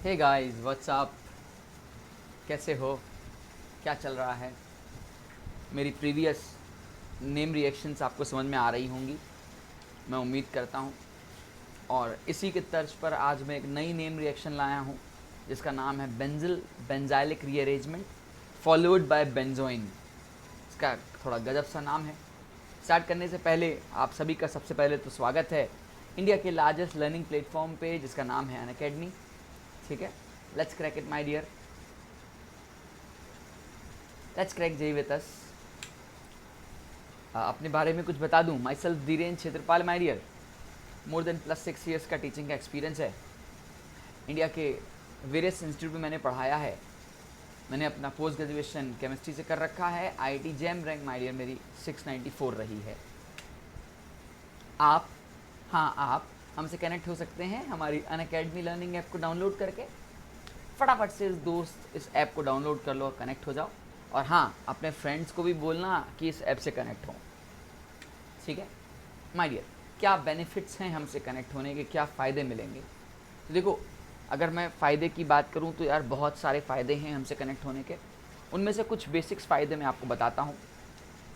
Hey guys what's up, कैसे हो? क्या चल रहा है? मेरी प्रीवियस नेम रिएक्शंस आपको समझ में आ रही होंगी, मैं उम्मीद करता हूँ। और इसी के तर्ज पर आज मैं एक नई नेम रिएक्शन लाया हूँ जिसका नाम है benzyl benzylic rearrangement followed by benzoin. इसका थोड़ा गजब सा नाम है। स्टार्ट करने से पहले आप सभी का सबसे पहले तो स्वागत है इंडिया के लार्जेस्ट लर्निंग प्लेटफॉर्म पे जिसका नाम है अनअकैडमी। ठीक है, let's crack it my dear, let's crack J with us. अपने बारे में कुछ बता दूं, myself Dhirendra Kshetrapal my dear. More than +6 years का टीचिंग का एक्सपीरियंस है। इंडिया के वेरियस इंस्टीट्यूट में मैंने पढ़ाया है। मैंने अपना पोस्ट ग्रेजुएशन केमिस्ट्री से कर रखा है। IIT JAM rank my dear मेरी 694 रही है। आप हमसे कनेक्ट हो सकते हैं हमारी अनअकैडमी लर्निंग ऐप को डाउनलोड करके। फटाफट से इस ऐप को डाउनलोड कर लो और कनेक्ट हो जाओ। और हाँ, अपने फ्रेंड्स को भी बोलना कि इस ऐप से कनेक्ट हो। ठीक है माय डियर, क्या बेनिफिट्स हैं हमसे कनेक्ट होने के, क्या फ़ायदे मिलेंगे? तो देखो, अगर मैं फ़ायदे की बात करूँ तो यार बहुत सारे फ़ायदे हैं हमसे कनेक्ट होने के। उनमें से कुछ बेसिक्स फ़ायदे मैं आपको बताता हूँ।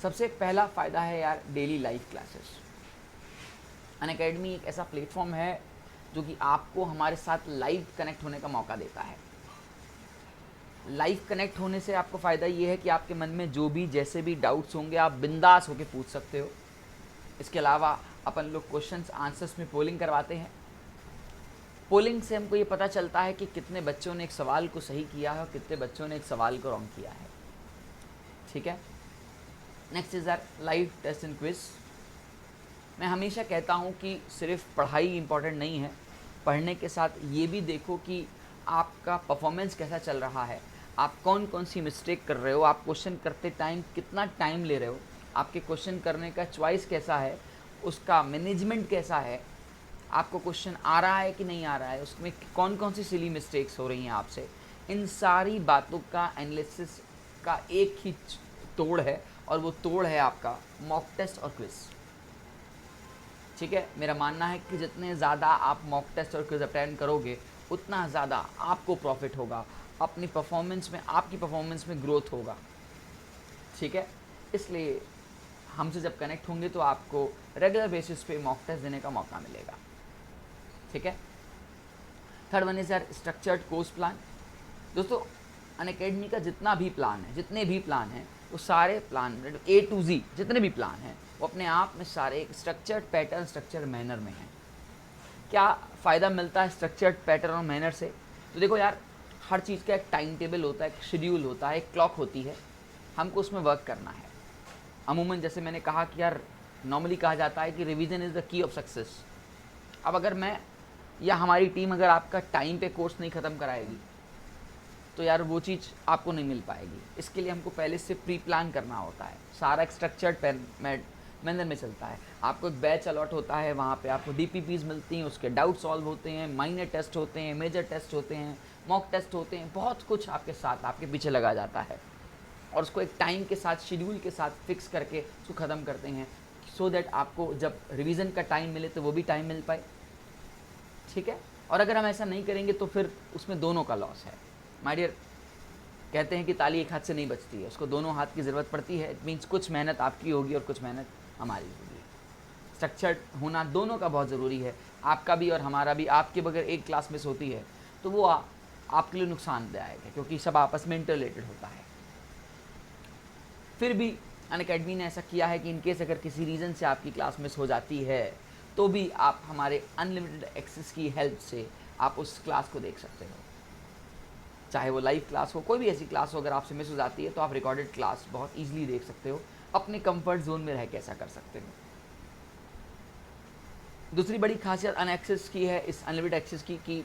सबसे पहला फ़ायदा है यार डेली लाइव क्लासेस। अनअकैडमी एक ऐसा प्लेटफॉर्म है जो कि आपको हमारे साथ लाइव कनेक्ट होने का मौका देता है। लाइव कनेक्ट होने से आपको फ़ायदा ये है कि आपके मन में जो भी जैसे भी डाउट्स होंगे आप बिंदास होकर पूछ सकते हो। इसके अलावा अपन लोग क्वेश्चंस आंसर्स में पोलिंग करवाते हैं। पोलिंग से हमको ये पता चलता है कि कितने बच्चों ने एक सवाल को सही किया है और कितने बच्चों ने एक सवाल को रॉन्ग किया है। ठीक है, next is our live test and quiz. मैं हमेशा कहता हूँ कि सिर्फ पढ़ाई इम्पॉर्टेंट नहीं है, पढ़ने के साथ ये भी देखो कि आपका परफॉर्मेंस कैसा चल रहा है, आप कौन कौन सी मिस्टेक कर रहे हो, आप क्वेश्चन करते टाइम कितना टाइम ले रहे हो, आपके क्वेश्चन करने का चॉइस कैसा है, उसका मैनेजमेंट कैसा है, आपको क्वेश्चन आ रहा है कि नहीं आ रहा है, उसमें कौन कौन सी सिली मिस्टेक्स हो रही हैं आपसे। इन सारी बातों का एनालिसिस का एक ही तोड़ है और वो तोड़ है आपका मॉक टेस्ट और क्विज़। ठीक है, मेरा मानना है कि जितने ज़्यादा आप मॉक टेस्ट और क्विज अटेंड करोगे उतना ज़्यादा आपको प्रॉफिट होगा, अपनी परफॉर्मेंस में, आपकी परफॉर्मेंस में ग्रोथ होगा। ठीक है, इसलिए हमसे जब कनेक्ट होंगे तो आपको रेगुलर बेसिस पे मॉक टेस्ट देने का मौका मिलेगा। ठीक है, थर्ड वन इज़ यार स्ट्रक्चर्ड कोर्स प्लान। दोस्तों, अनअकैडमी का जितना भी प्लान है, जितने भी प्लान हैं, वो सारे प्लान A to Z जितने भी प्लान हैं वो अपने आप में सारे एक स्ट्रक्चर्ड पैटर्न, स्ट्रक्चर्ड मैनर में हैं। क्या फ़ायदा मिलता है स्ट्रक्चर्ड पैटर्न और मैनर से? तो देखो यार, हर चीज़ का एक टाइम टेबल होता है, एक शेड्यूल होता है, एक क्लॉक होती है, हमको उसमें वर्क करना है। अमूमन जैसे मैंने कहा कि यार नॉर्मली कहा जाता है कि revision is the key of success. अब अगर मैं या हमारी टीम अगर आपका टाइम पे कोर्स नहीं ख़त्म कराएगी तो यार वो चीज़ आपको नहीं मिल पाएगी। इसके लिए हमको पहले से प्री प्लान करना होता है। सारा एक स्ट्रक्चर्ड मैनर में चलता है। आपको एक बैच अलॉट होता है, वहाँ पे आपको DPPs मिलती हैं, उसके डाउट सॉल्व होते हैं, माइनर टेस्ट होते हैं, मेजर टेस्ट होते हैं, मॉक टेस्ट होते हैं, बहुत कुछ आपके साथ आपके पीछे लगा जाता है और उसको एक टाइम के साथ, शेड्यूल के साथ फिक्स करके उसको ख़त्म करते हैं सो दैट आपको जब रिवीजन का टाइम मिले तो वो भी टाइम मिल पाए। ठीक है, और अगर हम ऐसा नहीं करेंगे तो फिर उसमें दोनों का लॉस है। माय डियर, कहते हैं कि ताली एक हाथ से नहीं बजती है, उसको दोनों हाथ की ज़रूरत पड़ती है। इट मीन्स कुछ मेहनत आपकी होगी और कुछ मेहनत हमारी होगी। स्ट्रक्चर्ड होना दोनों का बहुत ज़रूरी है, आपका भी और हमारा भी। आपके बगैर एक क्लास मिस होती है तो वो आपके लिए नुकसानदायक है क्योंकि सब आपस में इंटर रिलेटेड होता है। फिर भी अनअकैडमी ने ऐसा किया है कि इनकेस अगर किसी रीज़न से आपकी क्लास मिस हो जाती है तो भी आप हमारे अनलिमिटेड एक्सेस की हेल्प से आप उस क्लास को देख सकते हो। चाहे वो लाइव क्लास हो, कोई भी ऐसी क्लास हो, अगर आपसे मिस हो जाती है तो आप रिकॉर्डेड क्लास बहुत ईजिली देख सकते हो, अपने कंफर्ट जोन में रह के ऐसा कर सकते हो। दूसरी बड़ी खासियत अनएक्सेस की है, इस अनलिमिटेड एक्सेस की, कि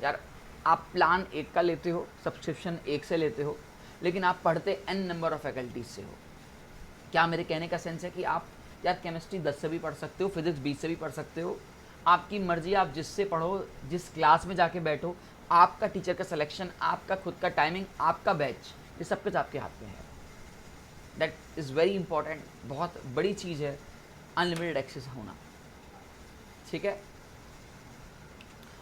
यार आप प्लान एक का लेते हो, सब्सक्रिप्शन एक से लेते हो, लेकिन आप पढ़ते n नंबर ऑफ फैकल्टीज से हो। क्या मेरे कहने का सेंस है कि आप यार केमिस्ट्री 10 से भी पढ़ सकते हो, फिजिक्स 20 से भी पढ़ सकते हो, आपकी मर्जी, आप जिससे पढ़ो, जिस क्लास में जाके बैठो, आपका टीचर का सिलेक्शन, आपका खुद का टाइमिंग, आपका बैच, ये सब कुछ आपके हाथ में है। दैट इज़ वेरी इंपॉर्टेंट, बहुत बड़ी चीज़ है अनलिमिटेड एक्सेस होना। ठीक है,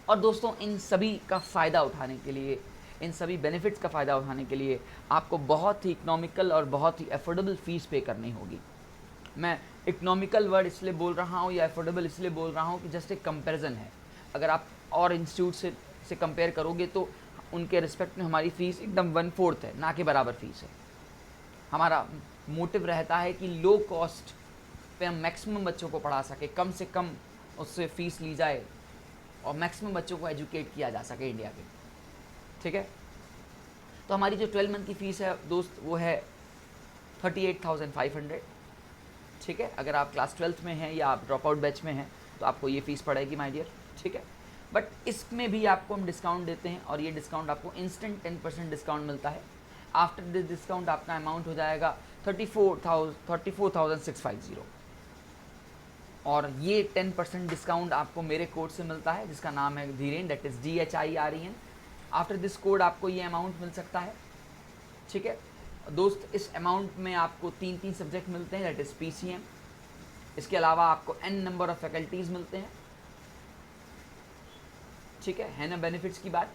और दोस्तों इन सभी का फ़ायदा उठाने के लिए, इन सभी बेनिफिट्स का फ़ायदा उठाने के लिए आपको बहुत ही इकोनॉमिकल और बहुत ही अफोर्डेबल फ़ीस पे करनी होगी। मैं इकोनॉमिकल वर्ड इसलिए बोल रहा हूँ या अफोर्डेबल इसलिए बोल रहा हूँ कि जस्ट एक कंपैरिजन है। अगर आप और इंस्टीट्यूट से कंपेयर करोगे तो उनके रिस्पेक्ट में हमारी फ़ीस एकदम 1/4 है, ना के बराबर फ़ीस है। हमारा मोटिव रहता है कि लो कॉस्ट पे हम मैक्सिमम बच्चों को पढ़ा सके, कम से कम उससे फ़ीस ली जाए और मैक्सिमम बच्चों को एजुकेट किया जा सके इंडिया के। ठीक है, तो हमारी जो 12 मंथ की फ़ीस है दोस्त वो है 38,500। ठीक है, अगर आप क्लास 12th में हैं या आप ड्रॉप आउट बैच में हैं तो आपको ये फ़ीस पड़ेगी माय डियर। ठीक है, बट इसमें भी आपको हम डिस्काउंट देते हैं और ये डिस्काउंट आपको इंस्टेंट 10% डिस्काउंट मिलता है। आफ्टर दिस डिस्काउंट आपका अमाउंट हो जाएगा 34,650 और ये 10% डिस्काउंट आपको मेरे कोड से मिलता है जिसका नाम है Dhiren, that is DHIREN। After this code आपको ये अमाउंट मिल सकता है। ठीक है दोस्त, इस अमाउंट में आपको 3 सब्जेक्ट मिलते हैं, दैट इज़ PCM। इसके अलावा आपको n नंबर ऑफ फैकल्टीज़ मिलते हैं। ठीक है ना बेनिफिट्स की बात।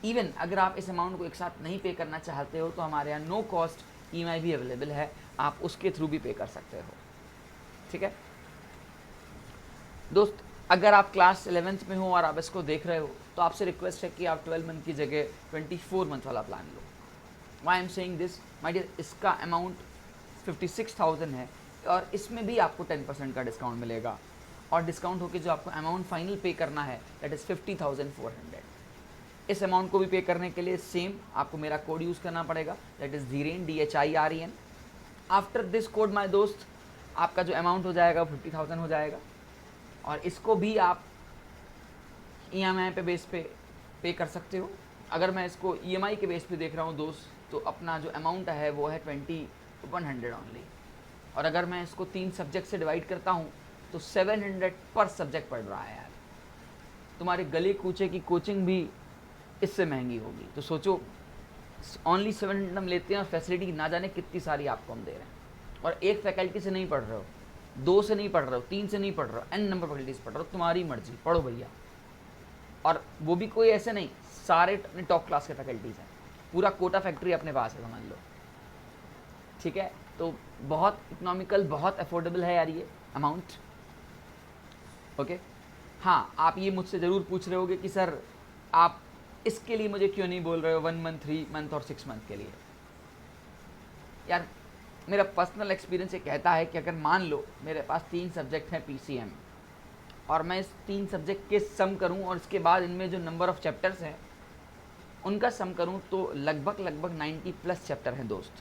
इवन अगर आप इस अमाउंट को एक साथ नहीं पे करना चाहते हो तो हमारे यहाँ नो कॉस्ट EMI भी अवेलेबल है, आप उसके थ्रू भी पे कर सकते हो। ठीक है दोस्त, अगर आप क्लास 11th में हो और आप इसको देख रहे हो तो आपसे रिक्वेस्ट है कि आप 12 मंथ की जगह 24 मंथ वाला प्लान लो। Why am saying this my dear, इसका अमाउंट 56,000 है और इसमें भी आपको 10% का डिस्काउंट मिलेगा और डिस्काउंट होकर जो आपको अमाउंट फाइनल पे करना है दैट इज़ 50,400। इस अमाउंट को भी पे करने के लिए सेम आपको मेरा कोड यूज़ करना पड़ेगा, that is Dhiren, DHIREN। After this code my दोस्त आपका जो अमाउंट हो जाएगा 50,000 हो जाएगा और इसको भी आप EMI पे बेस पे कर सकते हो। अगर मैं इसको EMI के बेस पे देख रहा हूँ दोस्त तो अपना जो अमाउंट है वो है 2100 ओनली और अगर मैं इसको 3 सब्जेक्ट से डिवाइड करता हूँ तो 700 पर सब्जेक्ट पड़ रहा है यार। तुम्हारे गले कूचे की कोचिंग भी इससे महंगी होगी, तो सोचो ओनली 700 हम लेते हैं और फैसिलिटी ना जाने कितनी सारी आपको हम दे रहे हैं। और एक फैकल्टी से नहीं पढ़ रहे हो, 2 से नहीं पढ़ रहे हो, 3 से नहीं पढ़ रहे हो, n नंबर फैकल्टी से पढ़ रहे हो, तुम्हारी मर्जी, पढ़ो भैया। और वो भी कोई ऐसे नहीं, सारे अपने टॉप क्लास के फैकल्टीज़ हैं, पूरा कोटा फैक्ट्री अपने पास है समझ लो। ठीक है, तो बहुत इकोनॉमिकल, बहुत अफोर्डेबल है यार ये अमाउंट। ओके हाँ, आप ये मुझसे ज़रूर पूछ रहे होगे कि सर आप इसके लिए मुझे क्यों नहीं बोल रहे हो 1 मंथ, 3 मंथ और 6 मंथ के लिए। यार मेरा पर्सनल एक्सपीरियंस ये कहता है कि अगर मान लो मेरे पास 3 सब्जेक्ट हैं PCM और मैं इस 3 सब्जेक्ट के सम करूं और इसके बाद इनमें जो नंबर ऑफ़ चैप्टर्स हैं उनका सम करूं तो लगभग 90+ चैप्टर हैं दोस्त।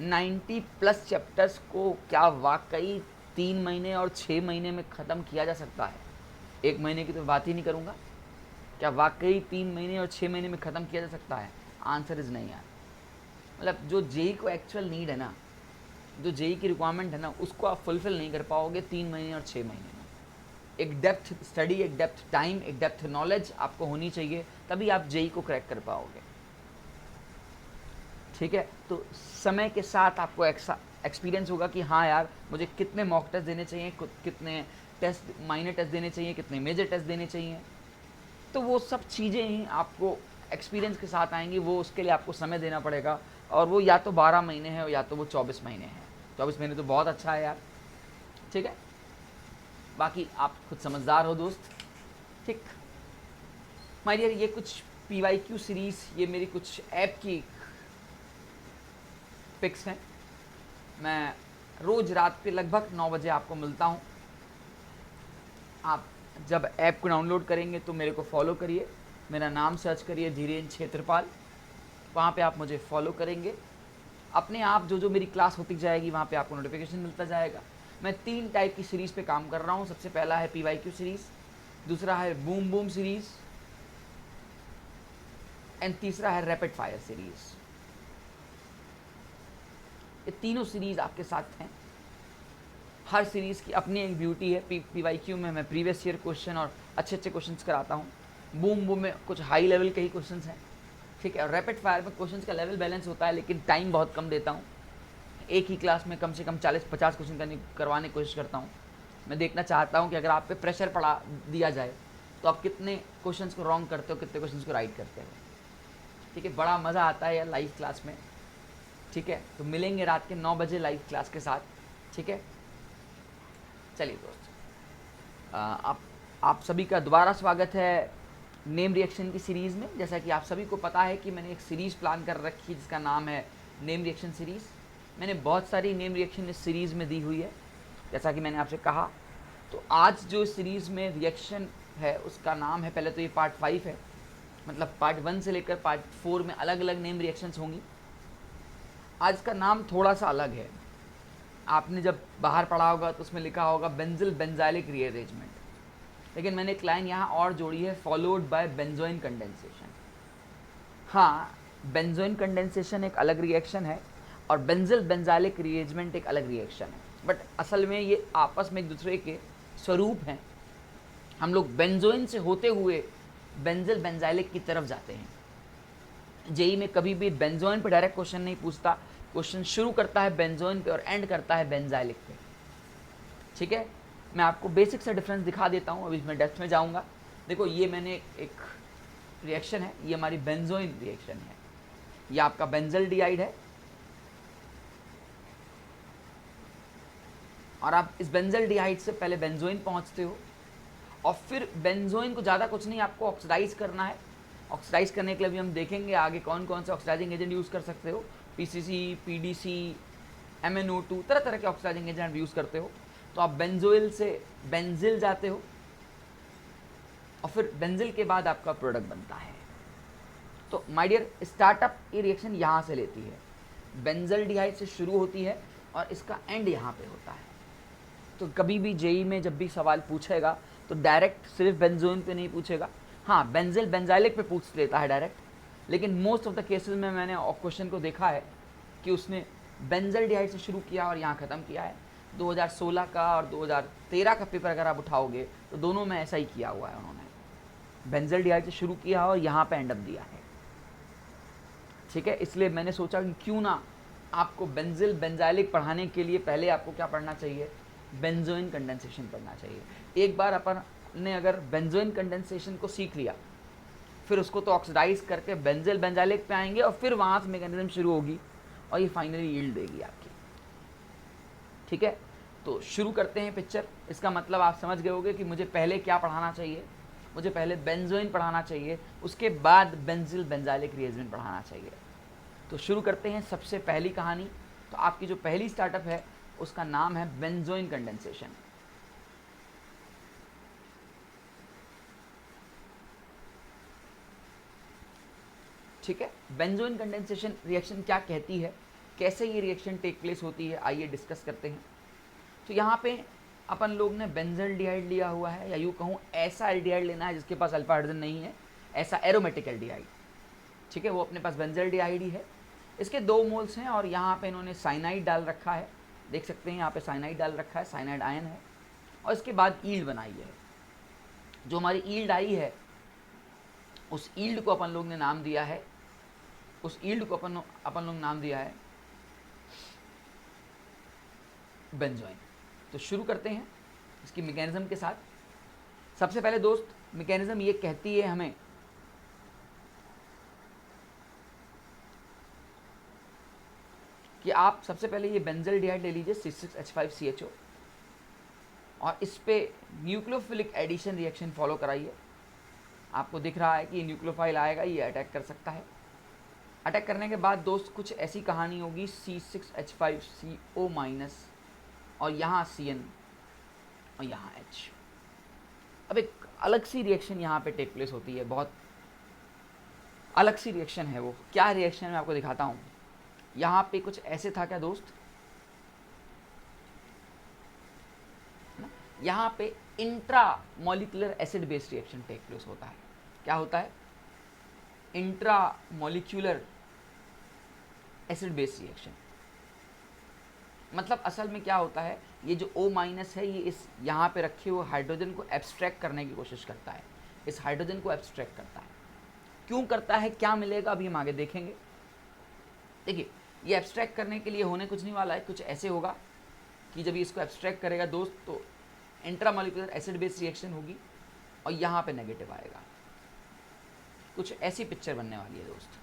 90+ चैप्टर्स को क्या वाकई 3 महीने और 6 महीने में ख़त्म किया जा सकता है? 1 महीने की तो बात ही नहीं करूँगा, क्या वाकई 3 महीने और 6 महीने में ख़त्म किया जा सकता है? आंसर इज़ नहीं यार। मतलब जो जेई को एक्चुअल नीड है ना, जो जेई की रिक्वायरमेंट है ना, उसको आप फुलफ़िल नहीं कर पाओगे 3 महीने और 6 महीने में। एक डेप्थ स्टडी, एक डेप्थ टाइम, एक डेप्थ नॉलेज आपको होनी चाहिए, तभी आप जेई को क्रैक कर पाओगे। ठीक है, तो समय के साथ आपको एक्सपीरियंस होगा कि हाँ यार मुझे कितने मॉक टेस्ट देने चाहिए, कितने टेस्ट, माइनर टेस्ट देने चाहिए, कितने मेजर टेस्ट देने चाहिए। तो वो सब चीज़ें ही आपको एक्सपीरियंस के साथ आएंगी, वो उसके लिए आपको समय देना पड़ेगा और वो या तो 12 महीने है या तो वो 24 महीने हैं। 24 महीने तो बहुत अच्छा है यार। ठीक है, बाकी आप खुद समझदार हो दोस्त। ठीक माय डियर, ये कुछ PYQ सीरीज़, ये मेरी कुछ ऐप की पिक्स हैं। मैं रोज़ रात के लगभग 9 बजे आपको मिलता हूँ। आप जब ऐप को डाउनलोड करेंगे तो मेरे को फॉलो करिए, मेरा नाम सर्च करिए धीरेन क्षेत्रपाल, वहाँ पे आप मुझे फॉलो करेंगे। अपने आप जो मेरी क्लास होती जाएगी वहाँ पे आपको नोटिफिकेशन मिलता जाएगा। मैं 3 टाइप की सीरीज़ पे काम कर रहा हूँ। सबसे पहला है PYQ सीरीज़, दूसरा है बूम बूम सीरीज़ एंड तीसरा है रैपिड फायर सीरीज़। ये तीनों सीरीज़ आपके साथ हैं। हर सीरीज़ की अपनी एक ब्यूटी है। PYQ में मैं प्रीवियस ईयर क्वेश्चन और अच्छे क्वेश्चंस कराता हूँ। बूम बूम में कुछ हाई लेवल के ही क्वेश्चंस हैं। ठीक है, और रैपिड फायर में क्वेश्चंस का लेवल बैलेंस होता है लेकिन टाइम बहुत कम देता हूँ। एक ही क्लास में कम से कम 40-50 क्वेश्चन करवाने की कोशिश करता हूँ। मैं देखना चाहता हूँ कि अगर आप पे प्रेशर पड़ा दिया जाए तो आप कितने क्वेश्चंस को रॉन्ग करते हो, कितने क्वेश्चंस को राइट करते हो। ठीक है, बड़ा मज़ा आता है यार लाइव क्लास में। ठीक है, तो मिलेंगे रात के 9 बजे लाइव क्लास के साथ। ठीक है, चलिए दोस्त, आप सभी का दोबारा स्वागत है नेम रिएक्शन की सीरीज़ में। जैसा कि आप सभी को पता है कि मैंने एक सीरीज़ प्लान कर रखी है जिसका नाम है नेम रिएक्शन सीरीज़। मैंने बहुत सारी नेम रिएक्शन इस सीरीज़ में दी हुई है, जैसा कि मैंने आपसे कहा। तो आज जो सीरीज़ में रिएक्शन है उसका नाम है, पहले तो ये पार्ट 5 है, मतलब पार्ट 1 से लेकर पार्ट 4 में अलग अलग नेम रिएक्शंस होंगी। आज का नाम थोड़ा सा अलग है। आपने जब बाहर पढ़ा होगा तो उसमें लिखा होगा बेंजिल बेंजाइलिक रीअरेंजमेंट, लेकिन मैंने एक लाइन यहाँ और जोड़ी है, फॉलोड बाय बेंजोइन कंडेंसेशन। हाँ, बेंजोइन कंडेंसेशन एक अलग रिएक्शन है और बेंजिल बेंजाइलिक रीअरेंजमेंट एक अलग रिएक्शन है, बट असल में ये आपस में एक दूसरे के स्वरूप हैं। हम लोग बेंजोइन से होते हुए बेंजिल बेंजाइलिक की तरफ जाते हैं। जेई में कभी भी बेंजोइन पे डायरेक्ट क्वेश्चन नहीं पूछता, क्वेश्चन शुरू करता है बेंजोइन पे और एंड करता है बेंजाइलिक पे। ठीक है, मैं आपको बेसिक सा डिफरेंस दिखा देता हूँ, अभी मैं डेप्थ में जाऊँगा। देखो, ये मैंने एक रिएक्शन है, ये हमारी बेंजोइन रिएक्शन है, ये आपका बेंजल डिआइड है, और आप इस बेंजल डिहाइड से पहले बेंजोइन पहुंचते हो, और फिर बेंजोइन को ज़्यादा कुछ नहीं, आपको ऑक्सीडाइज करना है। ऑक्सीडाइज करने के लिए भी हम देखेंगे आगे कौन कौन से ऑक्सीडाइजिंग एजेंट यूज़ कर सकते हो। पीसीसी, पीडीसी, MnO2, तरह तरह के ऑक्सीडाइजिंग एजेंट यूज़ करते हो। तो आप बेंजोइल से बेंजिल जाते हो, और फिर बेंजिल के बाद आपका प्रोडक्ट बनता है। तो माय डियर, स्टार्टअप ये रिएक्शन यहाँ से लेती है, बेंजल डिहाइड से शुरू होती है और इसका एंड यहाँ पे होता है। तो कभी भी जेई में जब भी सवाल पूछेगा तो डायरेक्ट सिर्फ बेंजोइन पे नहीं पूछेगा। हाँ, बेंजिल बेंजाइलिक पे पूछ लेता है डायरेक्ट, लेकिन मोस्ट ऑफ द केसेस में मैंने क्वेश्चन को देखा है कि उसने बेंजल डिहाइड से शुरू किया और यहाँ ख़त्म किया है। 2016 का और 2013 का पेपर अगर आप उठाओगे तो दोनों में ऐसा ही किया हुआ है, उन्होंने बेंजल डिहाइड से शुरू किया और यहाँ पे एंड अप दिया है। ठीक है, इसलिए मैंने सोचा कि क्यों ना आपको बेंजिल बेंजाइलिक पढ़ाने के लिए पहले आपको क्या पढ़ना चाहिए, बेंजोइन कंडेंसेशन पढ़ना चाहिए। एक बार अपन ने अगर बेंजोइन कंडेंसेशन को सीख लिया, फिर उसको तो ऑक्सीडाइज करके बेंजिल बेंजाइलिक पे आएंगे और फिर वहाँ से मैकेनिज्म शुरू होगी और ये फाइनली यील्ड देगी आपकी। ठीक है, तो शुरू करते हैं पिक्चर। इसका मतलब आप समझ गए होंगे कि मुझे पहले क्या पढ़ाना चाहिए। मुझे पहले बेंजोइन पढ़ाना चाहिए, उसके बाद बेंजिल बेंजाइलिक रिएरेंजमेंट पढ़ाना चाहिए। तो शुरू करते हैं सबसे पहली कहानी। तो आपकी जो पहली स्टार्टअप है उसका नाम है बेंजोइन कंडेंसेशन। ठीक है, बेंजोइन कंडेंसेशन रिएक्शन क्या कहती है, कैसे ये रिएक्शन टेक प्लेस होती है, आइए डिस्कस करते हैं। तो यहाँ पे अपन लोग ने बेंजल डिहाइड लिया हुआ है, या यूँ कहूँ ऐसा एल्डिहाइड लेना है जिसके पास अल्फा हाइड्रोजन नहीं है, ऐसा एरोमेटिक एल्डिहाइड। ठीक है, वो अपने पास बेंजल डिहाइड ही है। इसके 2 मोल्स हैं और यहाँ पे इन्होंने साइनाइड डाल रखा है, देख सकते हैं यहाँ पे साइनाइड डाल रखा है, साइनाइड आयन है। और इसके बाद ईल्ड बनाई है। जो हमारी ईल्ड आई है उस ईल्ड को अपन लोग ने नाम दिया है, उस ईल्ड को अपन लोग नाम दिया है बेंजोइन। तो शुरू करते हैं इसकी मैकेनिज्म के साथ। सबसे पहले दोस्त, मैकेनिज्म ये कहती है हमें कि आप सबसे पहले ये बेंजल डिहाइड ले लीजिए C6H5CHO, और इस पे न्यूक्लियोफिलिक एडिशन रिएक्शन फॉलो कराइए। आपको दिख रहा है कि न्यूक्लियोफाइल आएगा, ये अटैक कर सकता है। अटैक करने के बाद दोस्त कुछ ऐसी कहानी होगी, C6H5CO- और यहाँ CN और यहाँ H। अब एक अलग सी रिएक्शन यहाँ पे टेक प्लेस होती है, बहुत अलग सी रिएक्शन है। वो क्या रिएक्शन मैं आपको दिखाता हूँ। यहाँ पे कुछ ऐसे था क्या दोस्त, यहाँ पे intra molecular acid based reaction take place होता है। क्या होता है, intra molecular acid based reaction. मतलब असल में क्या होता है, ये जो O- है ये इस यहाँ पे रखे हुए हाइड्रोजन को एब्स्ट्रैक्ट करने की कोशिश करता है, इस हाइड्रोजन को एब्स्ट्रैक्ट करता है। क्यों करता है, क्या मिलेगा, अभी हम आगे देखेंगे। देखिए, ये एब्स्ट्रैक्ट करने के लिए होने कुछ नहीं वाला है, कुछ ऐसे होगा कि जब ये इसको एब्स्ट्रैक्ट करेगा दोस्त तो इंट्रामोलिकुलर एसिड बेस्ड रिएक्शन होगी। और यहाँ पे नेगेटिव आएगा। कुछ ऐसी पिक्चर बनने वाली है दोस्त।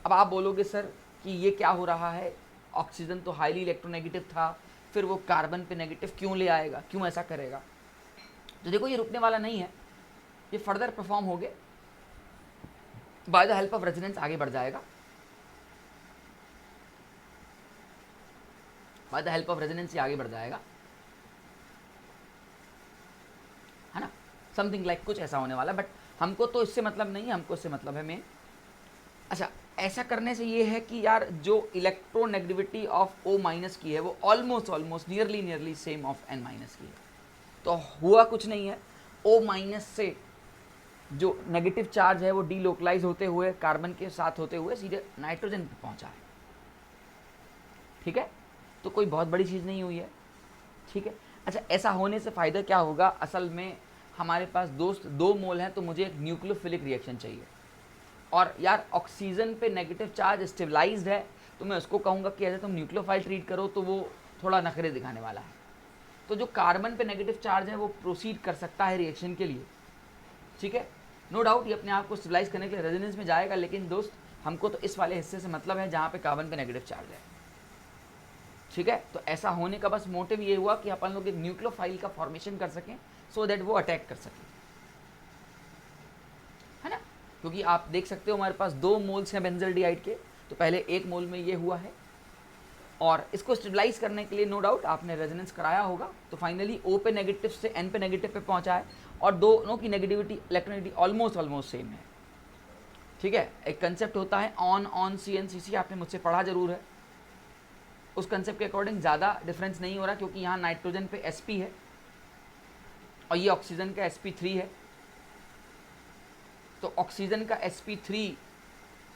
अब आप बोलोगे सर कि ये क्या हो रहा है, ऑक्सीजन तो हाईली इलेक्ट्रोनेगेटिव था, फिर वो कार्बन पे नेगेटिव क्यों ले आएगा, क्यों ऐसा करेगा? तो देखो ये रुकने वाला नहीं है, ये फर्दर परफॉर्म हो गए, by the help of resonance आगे बढ़ जाएगा, by the help of resonance ये आगे बढ़ जाएगा, है ना, समथिंग लाइक कुछ ऐसा होने वाला। बट हमको तो इससे मतलब नहीं है, हमको इससे मतलब है मेन। अच्छा, ऐसा करने से ये है कि यार जो इलेक्ट्रोनेगेटिविटी ऑफ O माइनस की है वो almost nearly same of N minus की है। तो हुआ कुछ नहीं है, O माइनस से जो नेगेटिव चार्ज है वो डीलोकलाइज होते हुए कार्बन के साथ होते हुए सीधे नाइट्रोजन पे पहुंचा है। ठीक है, तो कोई बहुत बड़ी चीज़ नहीं हुई है। ठीक है, अच्छा ऐसा होने से फ़ायदा क्या होगा? असल में हमारे पास दोस्त 2 मोल हैं, तो मुझे एक न्यूक्लियोफिलिक रिएक्शन चाहिए। और यार ऑक्सीजन पे नेगेटिव चार्ज स्टेबलाइज्ड है, तो मैं उसको कहूँगा कि ऐसे तुम न्यूक्लियोफाइल ट्रीट करो, तो वो थोड़ा नखरे दिखाने वाला है। तो जो कार्बन पे नेगेटिव चार्ज है वो प्रोसीड कर सकता है रिएक्शन के लिए। ठीक है, नो डाउट ये अपने आप को स्टेबलाइज करने के लिए रेजोनेंस में जाएगा, लेकिन दोस्त हमको तो इस वाले हिस्से से मतलब है जहाँ पे कार्बन पे नेगेटिव चार्ज है। ठीक है, तो ऐसा होने का बस मोटिव ये हुआ कि अपन लोग एक न्यूक्लियोफाइल का फॉर्मेशन कर सकें, सो दैट वो अटैक कर सकें, है ना। क्योंकि आप देख सकते हो हमारे पास 2 मोल्स हैं बेंजल्डिहाइड के, तो पहले 1 मोल में ये हुआ है, और इसको स्टेबलाइज करने के लिए नो डाउट आपने रेजोनेंस कराया होगा, तो फाइनली O पे नेगेटिव से N पे नेगेटिव पे पहुंचा है, और दोनों की नेगेटिविटी इलेक्ट्रोनेगेटिविटी ऑलमोस्ट सेम है। ठीक है, एक कंसेप्ट होता है ऑन CN/CC, आपने मुझसे पढ़ा जरूर है। उस कंसेप्ट के अकॉर्डिंग ज़्यादा डिफरेंस नहीं हो रहा, क्योंकि यहाँ नाइट्रोजन पे sp है और ये ऑक्सीजन का sp3 है। तो ऑक्सीजन का sp3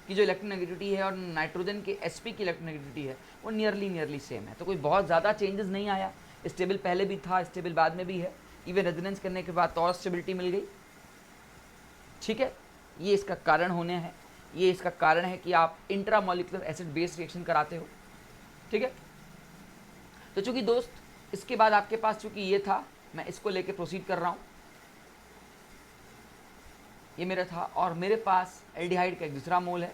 की जो इलेक्ट्रोनेगेटिविटी है और नाइट्रोजन के sp की इलेक्ट्रोनेगेटिविटी है वो नियरली सेम है। तो कोई बहुत ज़्यादा चेंजेस नहीं आया, स्टेबल पहले भी था, स्टेबल बाद में भी है, इवन रेजोनेंस करने के बाद तो और स्टेबिलिटी मिल गई। ठीक है, ये इसका कारण होने है, ये इसका कारण है कि आप इंट्रामोलिकुलर एसिड बेस रिएक्शन कराते हो। ठीक है, तो चूंकि दोस्त इसके बाद आपके पास चूंकि ये था, मैं इसको लेके प्रोसीड कर रहा हूँ, ये मेरा था, और मेरे पास एल्डिहाइड का एक दूसरा मोल है,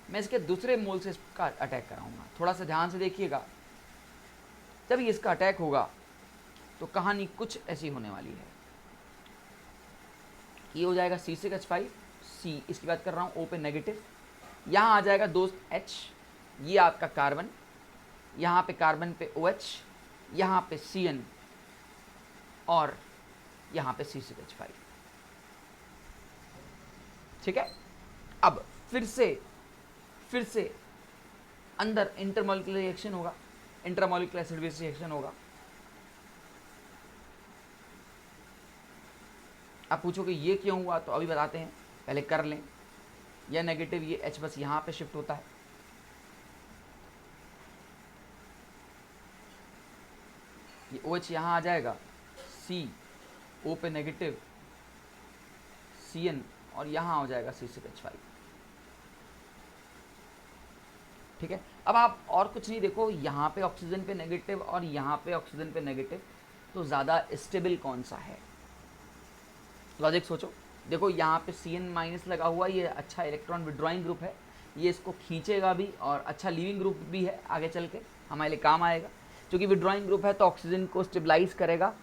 मैं इसके दूसरे मोल से इसका अटैक कराऊंगा। थोड़ा सा ध्यान से देखिएगा, जब ये इसका अटैक होगा तो कहानी कुछ ऐसी होने वाली है। ये हो जाएगा C6H5, C इसकी बात कर रहा हूँ, O पे नेगेटिव, यहाँ आ जाएगा दोस्त H, ये आपका कार्बन, यहाँ पे कार्बन पे OH, यहाँ पे CN, और यहाँ पे C6H5। ठीक है, अब फिर से अंदर इंटरमोलिकुलर रिएक्शन होगा, इंट्रामोलिकुलर एसिड बेस रिएक्शन होगा। आप पूछोगे ये क्यों हुआ, तो अभी बताते हैं, पहले कर लें। यह नेगेटिव, ये H बस यहाँ पे शिफ्ट होता है, ये OH यहाँ आ जाएगा, C O पे नेगेटिव, CN, और यहाँ हो जाएगा C6H5। ठीक है, अब आप और कुछ नहीं, देखो यहाँ पे ऑक्सीजन पे नेगेटिव और यहाँ पे ऑक्सीजन पे नेगेटिव, तो ज़्यादा स्टेबल कौन सा है? लॉजिक सोचो, देखो यहाँ पे CN माइनस लगा हुआ, ये अच्छा इलेक्ट्रॉन विड्रॉइंग ग्रुप है, ये इसको खींचेगा भी और अच्छा लीविंग ग्रुप भी है, आगे चल के हमारे लिए काम आएगा। क्योंकि विड्रॉइंग ग्रुप है तो ऑक्सीजन को स्टेबलाइज करेगा,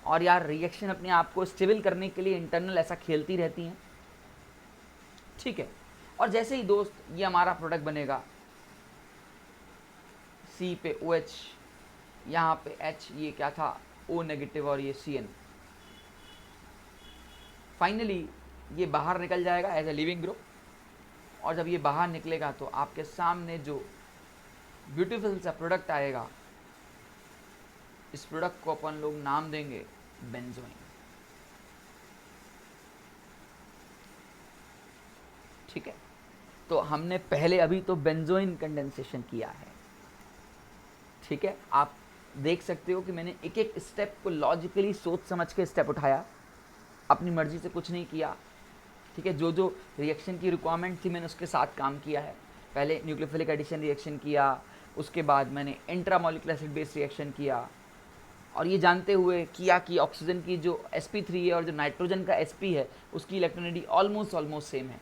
और यार रिएक्शन अपने आप को स्टेबल करने के लिए इंटरनल ऐसा खेलती रहती हैं। ठीक है, और जैसे ही दोस्त ये हमारा प्रोडक्ट बनेगा, C पे OH, यहाँ पे H, ये क्या था O नेगेटिव, और ये CN, फाइनली ये बाहर निकल जाएगा एज ए लिविंग ग्रुप। और जब ये बाहर निकलेगा तो आपके सामने जो ब्यूटीफुल सा प्रोडक्ट आएगा, इस प्रोडक्ट को अपन लोग नाम देंगे बेंजोइन। ठीक है, तो हमने पहले अभी तो बेंजोइन कंडेंसेशन किया है। ठीक है, आप देख सकते हो कि मैंने एक एक स्टेप को लॉजिकली सोच समझ के स्टेप उठाया, अपनी मर्जी से कुछ नहीं किया। ठीक है, जो जो रिएक्शन की रिक्वायरमेंट थी मैंने उसके साथ काम किया है। पहले न्यूक्लियोफिलिक एडिशन रिएक्शन किया, उसके बाद मैंने इंट्रामोलिकुलर एसिड बेस रिएक्शन किया, और ये जानते हुए किया कि ऑक्सीजन की जो sp3 है और जो नाइट्रोजन का sp है उसकी इलेक्ट्रोनेटी ऑलमोस्ट सेम है,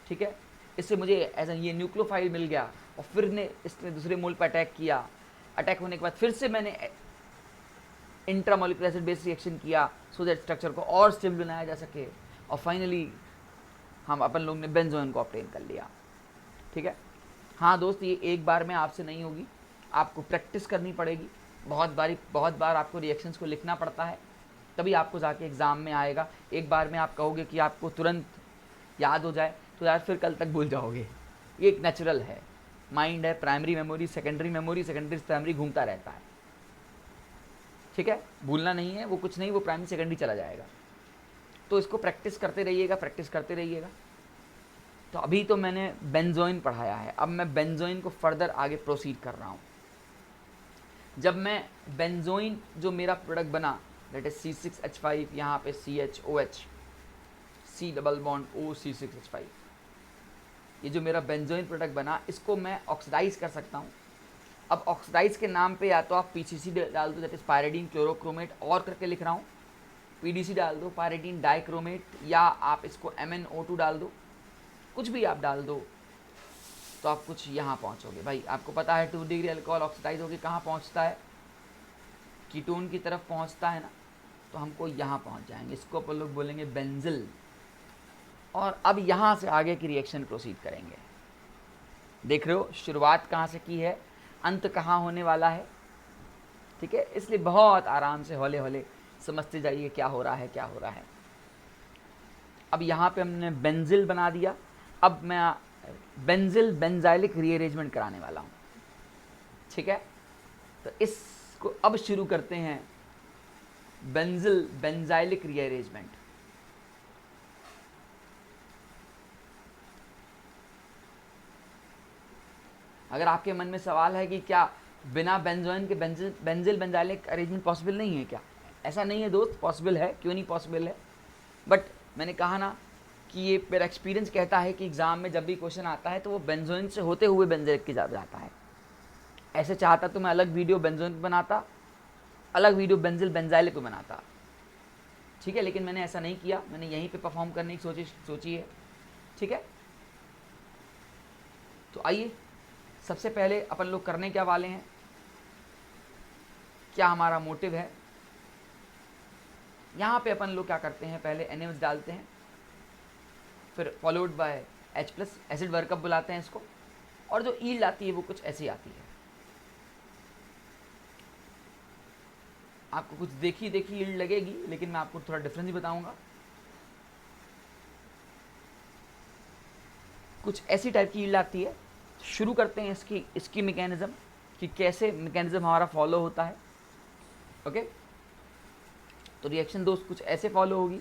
ठीक है। इससे मुझे ऐसा ये न्यूक्लियोफाइल मिल गया और फिर ने इसने दूसरे मोल पर अटैक किया। अटैक होने के बाद फिर से मैंने इंट्रामोलिकुलर एसिड बेस रिएक्शन किया सो दैट स्ट्रक्चर को और स्टेबल बनाया जा सके, और फाइनली हम अपन लोग ने बेंजोइन को ऑब्टेन कर लिया, ठीक है। हाँ दोस्त, ये एक बार में आपसे नहीं होगी, आपको प्रैक्टिस करनी पड़ेगी, बहुत बार आपको रिएक्शंस को लिखना पड़ता है, तभी आपको जाके एग्ज़ाम में आएगा। एक बार में आप कहोगे कि आपको तुरंत याद हो जाए तो यार फिर कल तक भूल जाओगे। ये एक नेचुरल है, माइंड है, प्राइमरी मेमोरी सेकेंडरी प्राइमरी घूमता रहता है, ठीक है। भूलना नहीं है, वो कुछ नहीं, वो प्राइमरी सेकेंडरी चला जाएगा। तो इसको प्रैक्टिस करते रहिएगा। तो अभी तो मैंने बेंजोइन पढ़ाया है, अब मैं बेंजोइन को फर्दर आगे प्रोसीड कर रहा हूँ। जब मैं बेंजोइन जो मेरा प्रोडक्ट बना दैट इज C6H5, यहाँ पे CHOH, C double bond O C6H5, ये जो मेरा बेंजोइन प्रोडक्ट बना इसको मैं ऑक्सीडाइज कर सकता हूँ। अब ऑक्सीडाइज के नाम पे या तो आप PCC डाल दो दैट इज पायरिडीन क्लोरोक्रोमेट, और करके लिख रहा हूँ, PDC डाल दो पायरिडीन डाइक्रोमेट, या आप इसको MnO2 डाल दो, कुछ भी आप डाल दो तो आप कुछ यहाँ पहुँचोगे। भाई आपको पता है 2 डिग्री अल्कोहल ऑक्सीडाइज होकर कहाँ पहुँचता है, कीटोन की तरफ पहुँचता है ना, तो हमको यहाँ पहुँच जाएंगे, इसको अपन लोग बोलेंगे बेंजिल। और अब यहाँ से आगे की रिएक्शन प्रोसीड करेंगे। देख रहे हो शुरुआत कहाँ से की है, अंत कहाँ होने वाला है, ठीक है। इसलिए बहुत आराम से हौले हौले समझते जाइए क्या हो रहा है। अब यहाँ पे हमने बेंजिल बना दिया, अब मैं बेंजिल बेंजाइलिक रीअरेंजमेंट कराने वाला हूँ, ठीक है। तो इसको अब शुरू करते हैं, बेंजिल बेंजाइलिक रीअरेंजमेंट। अगर आपके मन में सवाल है कि क्या बिना बेंजोइन के बेंजिल बेंजाइलिक अरेंजमेंट पॉसिबल नहीं है क्या, ऐसा नहीं है दोस्त, पॉसिबल है, क्यों नहीं पॉसिबल है। बट मैंने कहा ना कि ये मेरा एक्सपीरियंस कहता है कि एग्ज़ाम में जब भी क्वेश्चन आता है तो वो बेंजोइन से होते हुए बेंजाइलिक की जाता है। ऐसे चाहता तो मैं अलग वीडियो बेंजोइन बनाता, अलग वीडियो बेंजिल बेंजाइलिक को बनाता, ठीक है, लेकिन मैंने ऐसा नहीं किया, मैंने यहीं पे परफॉर्म करने की सोची है, ठीक है। तो आइए सबसे पहले अपन लोग करने क्या वाले हैं, क्या हमारा मोटिव है। यहाँ पे अपन लोग क्या करते हैं, पहले NaOH डालते हैं, फिर followed by H+, acid workup बुलाते हैं इसको, और जो ईल्ड आती है वो कुछ ऐसी आती है। आपको कुछ देखी ईल्ड लगेगी, लेकिन मैं आपको थोड़ा डिफरेंस ही बताऊंगा। कुछ ऐसी टाइप की ईल्ड आती है। शुरू करते हैं इसकी मैकेनिज्म, कि कैसे मैकेनिज्म हमारा फॉलो होता है, ओके। तो रिएक्शन दोस्त कुछ ऐसे फॉलो होगी।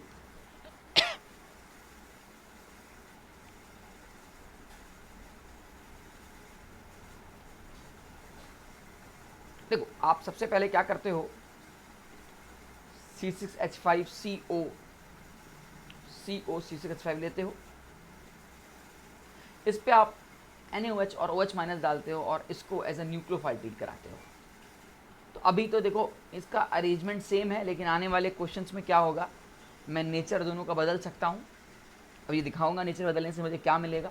देखो आप सबसे पहले क्या करते हो, C6H5CO C6H5 लेते हो, इस पे आप NaOH और OH- डालते हो और इसको एज ए न्यूक्लियोफाइल ट्रीट कराते हो। तो अभी तो देखो इसका अरेंजमेंट सेम है, लेकिन आने वाले क्वेश्चंस में क्या होगा, मैं नेचर दोनों का बदल सकता हूँ। अब ये दिखाऊंगा नेचर बदलने से मुझे क्या मिलेगा।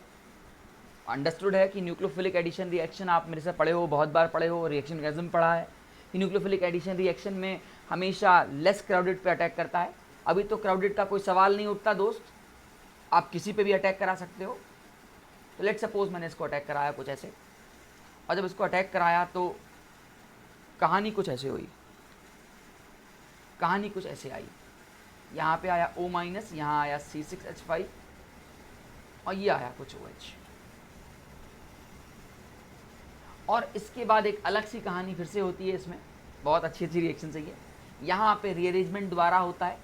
अंडरस्टूड है कि न्यूक्लियोफिलिक एडिशन रिएक्शन आप मेरे से पढ़े हो, बहुत बार पढ़े हो, रिएक्शन मैकेनिज्म पढ़ा है कि न्यूक्लियोफिलिक एडिशन रिएक्शन में हमेशा लेस क्राउडेड पे अटैक करता है। अभी तो क्राउडेड का कोई सवाल नहीं उठता दोस्त, आप किसी पे भी अटैक करा सकते हो। तो लेट सपोज मैंने इसको अटैक कराया कुछ ऐसे, और जब इसको अटैक कराया तो कहानी कुछ ऐसे हुई, कहानी कुछ ऐसे आई, यहाँ पे आया O-, यहाँ आया C6H5 और ये आया कुछ OH। और इसके बाद एक अलग सी कहानी फिर से होती है, इसमें बहुत अच्छी रिएक्शन चाहिए। यहाँ पे रीअरेंजमेंट दोबारा होता है,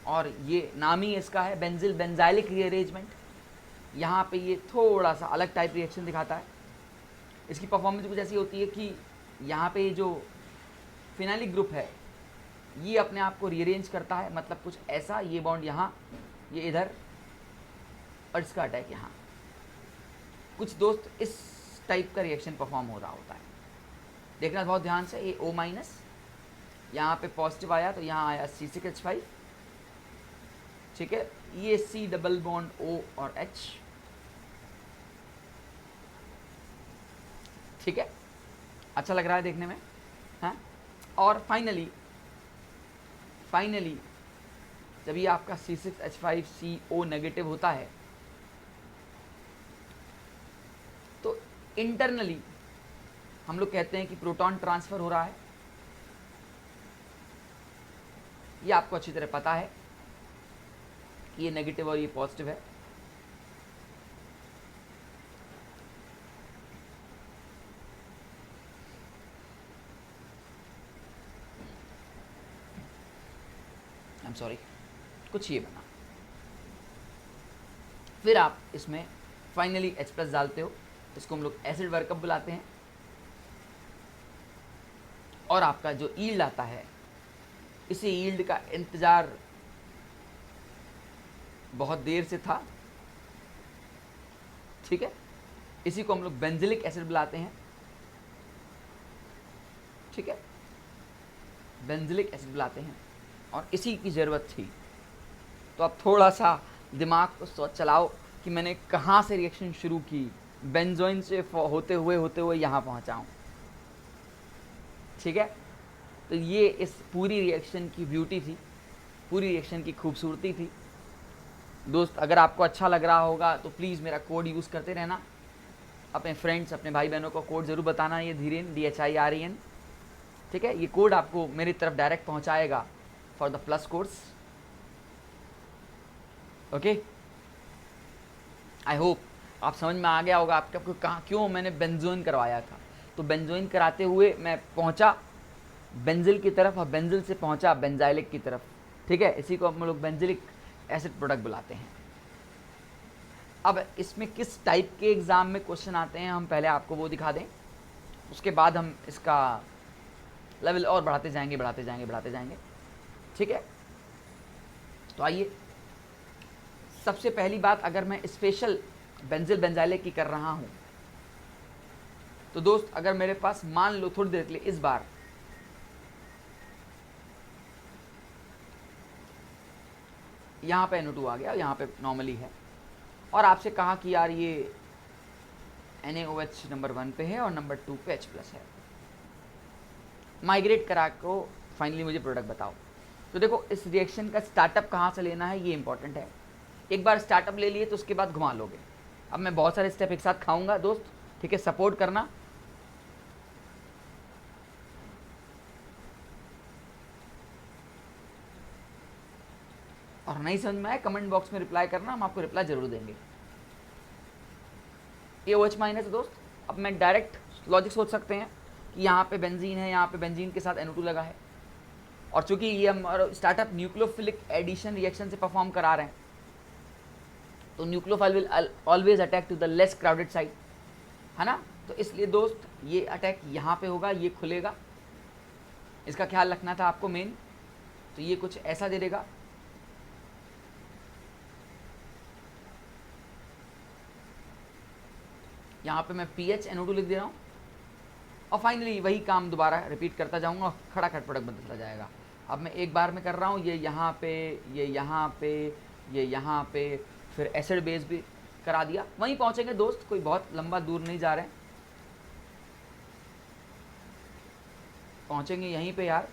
और ये नाम ही इसका है बेंजिल बेंजाइलिक रीअरेंजमेंट। यहाँ पे ये थोड़ा सा अलग टाइप रिएक्शन दिखाता है। इसकी परफॉर्मेंस कुछ ऐसी होती है कि यहाँ पे जो फिनाइलिक ग्रुप है ये अपने आप को रीअरेंज करता है, मतलब कुछ ऐसा, ये बॉन्ड यहाँ, ये इधर, और इसका अटैक यहाँ। कुछ दोस्त इस टाइप का रिएक्शन परफॉर्म हो रहा होता है, देखना बहुत ध्यान से। ये O-, यहाँ पे पॉजिटिव आया तो यहाँ आया C6H5, ठीक है। ये C डबल बॉन्ड O और H, ठीक है, अच्छा लग रहा है देखने में, हाँ। और फाइनली जब ये आपका C6H5CO नेगेटिव होता है तो इंटरनली हम लोग कहते हैं कि प्रोटॉन ट्रांसफर हो रहा है। ये आपको अच्छी तरह पता है कि ये नेगेटिव और ये पॉजिटिव है। आई एम सॉरी, कुछ ये बना। फिर आप इसमें फाइनली H+ डालते हो, इसको हम लोग एसिड वर्कअप बुलाते हैं। और आपका जो यील्ड आता है, इसी यील्ड का इंतज़ार बहुत देर से था, ठीक है। इसी को हम लोग बेंजिलिक एसिड बुलाते हैं, ठीक है, बेंजिलिक एसिड बुलाते हैं। और इसी की ज़रूरत थी। तो अब थोड़ा सा दिमाग को सोच चलाओ कि मैंने कहाँ से रिएक्शन शुरू की, बेंजोइन से होते हुए यहाँ पहुँचा हूँ, ठीक है। तो ये इस पूरी रिएक्शन की ब्यूटी थी, पूरी रिएक्शन की खूबसूरती थी। दोस्त, अगर आपको अच्छा लग रहा होगा तो प्लीज़ मेरा कोड यूज़ करते रहना। अपने फ्रेंड्स, अपने भाई बहनों को कोड ज़रूर बताना, ये धीरेन DHIREN, ठीक है। ये कोड आपको मेरी तरफ डायरेक्ट पहुंचाएगा for the plus course, okay. I hope आप समझ में आ गया होगा आपको कहाँ क्यों मैंने बेंजोइन करवाया था। तो बेंजोइन कराते हुए मैं पहुंचा बेंजिल की तरफ और बेंजिल से पहुंचा बेंजाइलिक की तरफ, ठीक है। इसी को हम लोग बेंजिलिक एसिड प्रोडक्ट बुलाते हैं। अब इसमें किस टाइप के एग्ज़ाम में क्वेश्चन आते हैं हम पहले आपको वो दिखा दें, उसके बाद हम इसका लेवल और बढ़ाते जाएंगे, ठीक है। तो आइए, सबसे पहली बात, अगर मैं स्पेशल बेंजिल बेंजाइलिक की कर रहा हूं तो दोस्त, अगर मेरे पास मान लो थोड़ी देर के लिए इस बार यहाँ पे NO2 आ गया, यहाँ पे नॉर्मली है, और आपसे कहा कि यार ये NaOH नंबर 1 पे है और नंबर 2 पे H+ है, माइग्रेट करा को फाइनली मुझे प्रोडक्ट बताओ। तो देखो, इस रिएक्शन का स्टार्टअप कहाँ से लेना है ये इंपॉर्टेंट है। एक बार स्टार्टअप ले लिए तो उसके बाद घुमा लोगे। अब मैं बहुत सारे स्टेप एक साथ खाऊंगा दोस्त, ठीक है, सपोर्ट करना। और नहीं समझ में आए कमेंट बॉक्स में रिप्लाई करना, हम आपको रिप्लाई जरूर देंगे। ये OH- है दोस्त। अब मैं डायरेक्ट लॉजिक सोच सकते हैं कि यहाँ पे बेंजीन है, यहाँ पे बेंजीन के साथ NO2 लगा है, और चूंकि ये हम स्टार्टअप न्यूक्लियोफिलिक एडिशन रिएक्शन से परफॉर्म करा रहे हैं, तो nucleophile will always attack to the less crowded side, है ना। तो इसलिए दोस्त, ये अटैक यहाँ पे होगा, ये खुलेगा, इसका ख्याल रखना था आपको मेन। तो ये कुछ ऐसा दे देगा, यहाँ पे मैं PH NO2 लिख दे रहा हूँ, और फाइनली वही काम दोबारा रिपीट करता जाऊँगा और खड़ा खट प्रोडक्ट बदलता जाएगा। अब मैं एक बार में कर रहा हूँ, ये यहाँ पे, ये यहाँ पे, ये यहाँ पे, फिर एसिड बेस भी करा दिया। वहीं पहुँचेंगे दोस्त, कोई बहुत लंबा दूर नहीं जा रहे हैं, पहुँचेंगे यहीं पे यार,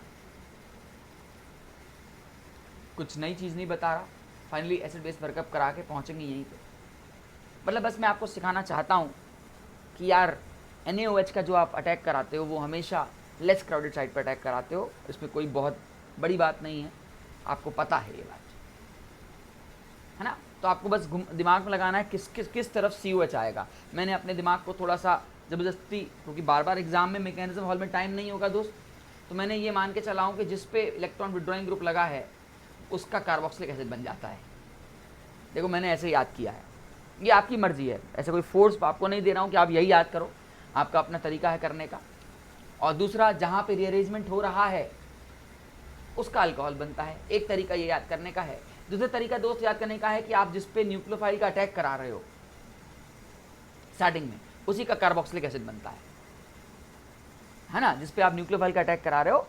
कुछ नई चीज़ नहीं बता रहा। फाइनली एसिड बेस वर्कअप करा के पहुँचेंगे यहीं पे। मतलब बस मैं आपको सिखाना चाहता हूँ कि यार NaOH का जो आप अटैक कराते हो वो हमेशा लेस क्राउडेड साइड पर अटैक कराते हो, इसमें कोई बहुत बड़ी बात नहीं है, आपको पता है ये बात, है ना। तो आपको बस दिमाग में लगाना है किस तरफ COH आएगा। मैंने अपने दिमाग को थोड़ा सा ज़बरदस्ती, क्योंकि बार बार एग्जाम में मैकेनिज्म हॉल में टाइम नहीं होगा दोस्त, तो मैंने ये मान के चला हूँ कि जिस पे इलेक्ट्रॉन विड्रॉइंग ग्रुप लगा है उसका कार्बोक्सिलिक एसिड बन जाता है। देखो, मैंने ऐसे याद किया है, ये आपकी मर्जी है, ऐसे कोई फोर्स आपको नहीं दे रहा हूँ कि आप यही याद करो, आपका अपना तरीका है करने का। और दूसरा, जहाँ पे रीअरेंजमेंट हो रहा है उसका अल्कोहल बनता है, एक तरीका ये याद करने का है। दूसरा तरीका दोस्त याद करने का है कि आप जिस पे न्यूक्लियोफाइल का अटैक करा रहे हो स्टार्टिंग में, उसी का कार्बोक्सिलिक एसिड बनता है ना। जिस पे आप न्यूक्लियोफाइल का अटैक करा रहे हो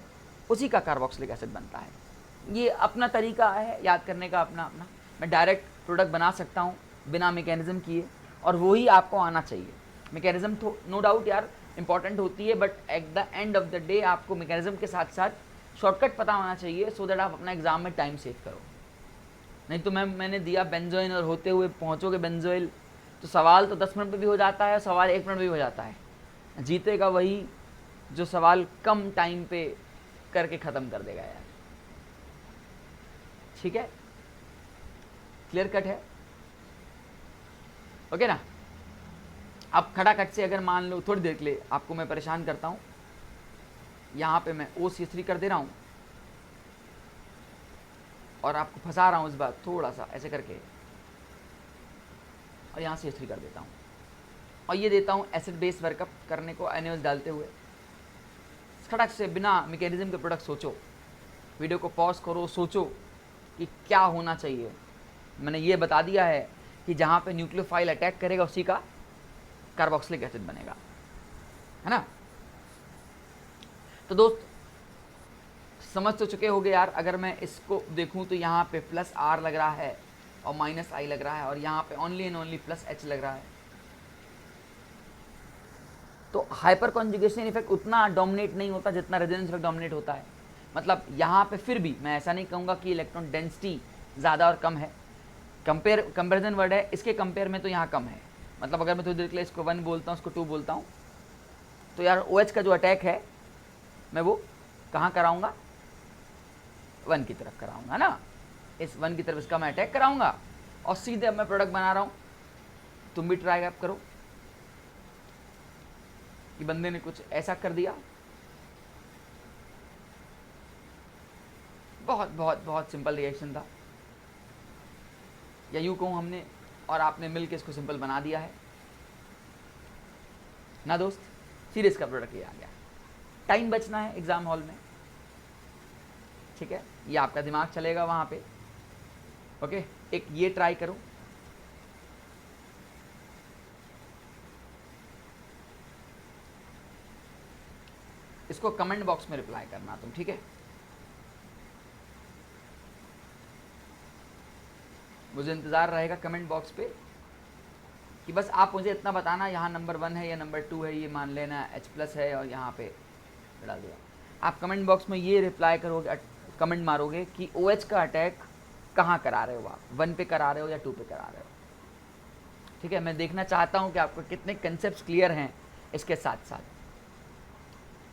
उसी का कार्बोक्सिलिक एसिड बनता है। ये अपना तरीका है याद करने का, अपना अपना। मैं डायरेक्ट प्रोडक्ट बना सकता हूँ बिना मैकेनिज्म किए, और वही आपको आना चाहिए। मैकेनिज्म तो नो डाउट यार इंपॉर्टेंट होती है, but at the end of the day आपको मैकेनिज्म के साथ साथ शॉर्टकट पता होना चाहिए, सो दैट आप अपना एग्जाम में टाइम सेव करो। नहीं तो मैंने दिया बेंजोइन और होते हुए पहुँचोगे बेंजोइल, तो सवाल तो 10 मिनट में भी हो जाता है, सवाल 1 मिनट में भी हो जाता है। जीतेगा वही जो सवाल कम टाइम पे करके ख़त्म कर देगा यार। ठीक है, क्लियर कट है, ओके ना। अब खटाखट से अगर मान लो थोड़ी देर के लिए आपको मैं परेशान करता हूँ, यहाँ पे मैं OCH3 कर दे रहा हूँ और आपको फंसा रहा हूँ इस बार थोड़ा सा ऐसे करके, और यहाँ CH3 कर देता हूँ, और ये देता हूँ एसिड बेस वर्कअप करने को NaOH डालते हुए। खटक से बिना मैकेनिज्म के प्रोडक्ट सोचो, वीडियो को पॉज करो, सोचो कि क्या होना चाहिए। मैंने ये बता दिया है कि जहाँ पे न्यूक्लियोफाइल अटैक करेगा उसी का कार्बोक्सिलिक एसिड बनेगा, है ना। तो दोस्त समझ तो चुके होगे यार। अगर मैं इसको देखूं तो यहाँ पे +R लग रहा है और -I लग रहा है, और यहाँ पे ओनली एंड ओनली +H लग रहा है। तो हाइपर कॉन्जुगेशन इफेक्ट उतना डोमिनेट नहीं होता जितना रेजोनेंस इफेक्ट डोमिनेट होता है। मतलब यहाँ पे फिर भी मैं ऐसा नहीं कहूँगा कि इलेक्ट्रॉन डेंसिटी ज़्यादा और कम है, कंपेरिजन वर्ड है, इसके कंपेयर में तो यहाँ कम है। मतलब अगर मैं थोड़ी देर के लिए इसको 1 बोलता हूँ, इसको 2 बोलता हूँ, तो यार OH का जो अटैक है मैं वो कहाँ कराऊँगा, 1 की तरफ कराऊँगा ना। इस 1 की तरफ इसका मैं अटैक कराऊँगा और सीधे अब मैं प्रोडक्ट बना रहा हूँ। तुम भी ट्राई आप करो कि बंदे ने कुछ ऐसा कर दिया, बहुत बहुत बहुत सिंपल रिएक्शन था, या यूँ कहूँ हमने और आपने मिलकर इसको सिंपल बना दिया है ना दोस्त। सीरीज का प्रोडक्ट ये आ गया। टाइम बचना है एग्जाम हॉल में, ठीक है, ये आपका दिमाग चलेगा वहाँ पे, ओके। एक ये ट्राई करो, इसको कमेंट बॉक्स में रिप्लाई करना तुम, ठीक है। मुझे इंतज़ार रहेगा कमेंट बॉक्स पे कि बस आप मुझे इतना बताना यहाँ नंबर 1 है या नंबर 2 है, ये मान लेना H+ है और यहाँ पे डाल दिया। आप कमेंट बॉक्स में ये रिप्लाई करोगे, कमेंट मारोगे कि OH का अटैक कहाँ करा रहे हो आप, 1 पे करा रहे हो या 2 पे करा रहे हो, ठीक है। मैं देखना चाहता हूँ कि आपको कितने कंसेप्ट क्लियर हैं इसके साथ साथ,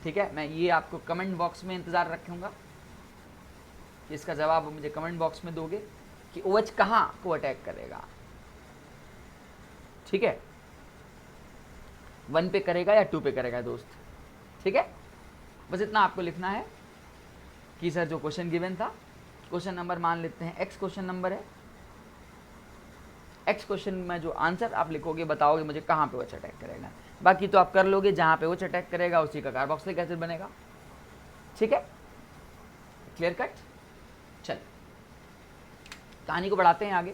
ठीक है। मैं ये आपको कमेंट बॉक्स में इंतज़ार रखूँगा कि इसका जवाब मुझे कमेंट बॉक्स में दोगे कि OH कहाँ को अटैक करेगा, ठीक है। 1 पे करेगा या 2 पे करेगा दोस्त, ठीक है। बस इतना आपको लिखना है कि सर जो क्वेश्चन गिवन था, क्वेश्चन नंबर मान लेते हैं X क्वेश्चन नंबर है, X क्वेश्चन में जो आंसर आप लिखोगे बताओगे मुझे कहाँ पे OH अटैक करेगा, बाकी तो आप कर लोगे, जहाँ पे OH अटैक करेगा उसी का कार्बोक्सिलिक एसिड बनेगा, ठीक है। Clear cut. चल कहानी को बढ़ाते हैं आगे,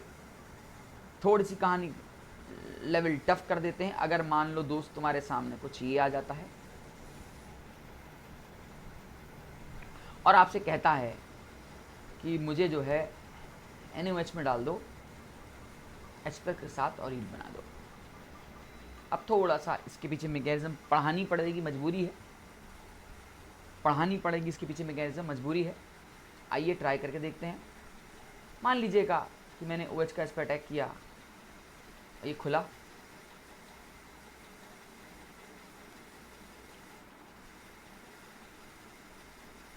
थोड़ी सी कहानी लेवल टफ कर देते हैं। अगर मान लो दोस्त तुम्हारे सामने कुछ ये आ जाता है और आपसे कहता है कि मुझे जो है NaOH में डाल दो H+ के साथ और ईट बना दो। अब थोड़ा सा इसके पीछे मैकेनिज्म पढ़ानी पड़ेगी, मजबूरी है, पढ़ानी पड़ेगी इसके पीछे मैकेनिज्म, मजबूरी है। आइए ट्राई करके देखते हैं। मान लीजिएगा कि मैंने OH का इस पर अटैक किया, ये खुला,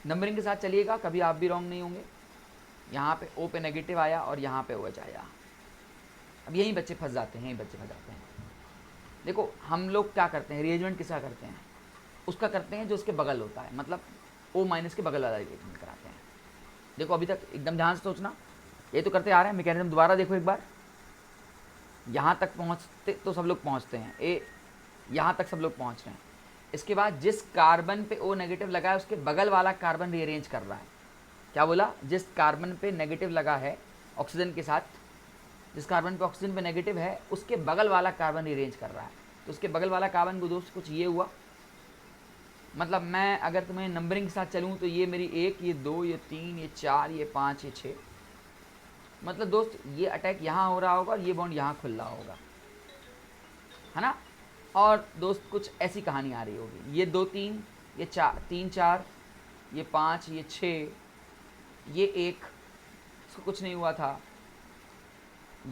नंबरिंग के साथ चलिएगा, कभी आप भी रॉन्ग नहीं होंगे। यहाँ पे O पे नेगेटिव आया और यहाँ पे OH आया। अब यहीं बच्चे फंस जाते हैं, यहीं बच्चे फंस जाते हैं। देखो हम लोग क्या करते हैं, रिएजमेंट किसका करते हैं, उसका करते हैं जो उसके बगल होता है, मतलब O- के बगल वाला रिएजमेंट कराते हैं। देखो अभी तक एकदम ध्यान से सोचना, ये तो करते आ रहे हैं। मैकेनिज्म दोबारा देखो एक बार, यहाँ तक पहुँचते तो सब लोग पहुँचते हैं, यहाँ तक सब लोग पहुँच रहे हैं। इसके बाद जिस कार्बन पे O- लगा है उसके बगल वाला कार्बन रीअरेंज कर रहा है। क्या बोला, जिस कार्बन पे नेगेटिव लगा है ऑक्सीजन के साथ, जिस कार्बन पे ऑक्सीजन पे नेगेटिव है उसके बगल वाला कार्बन रीअरेंज कर रहा है। तो उसके बगल वाला कार्बन को दोस्त कुछ ये हुआ, मतलब मैं अगर तुम्हें नंबरिंग के साथ चलूँ तो ये मेरी 1, ये 2, ये 3, ये 4, ये 5, ये 6, मतलब दोस्त ये अटैक यहाँ हो रहा होगा और ये बॉन्ड यहाँ खुल रहा होगा, है ना। और दोस्त कुछ ऐसी कहानी आ रही होगी, ये 2 3, ये 4 3 4, ये 5, ये 6, ये 1, इसको कुछ नहीं हुआ था,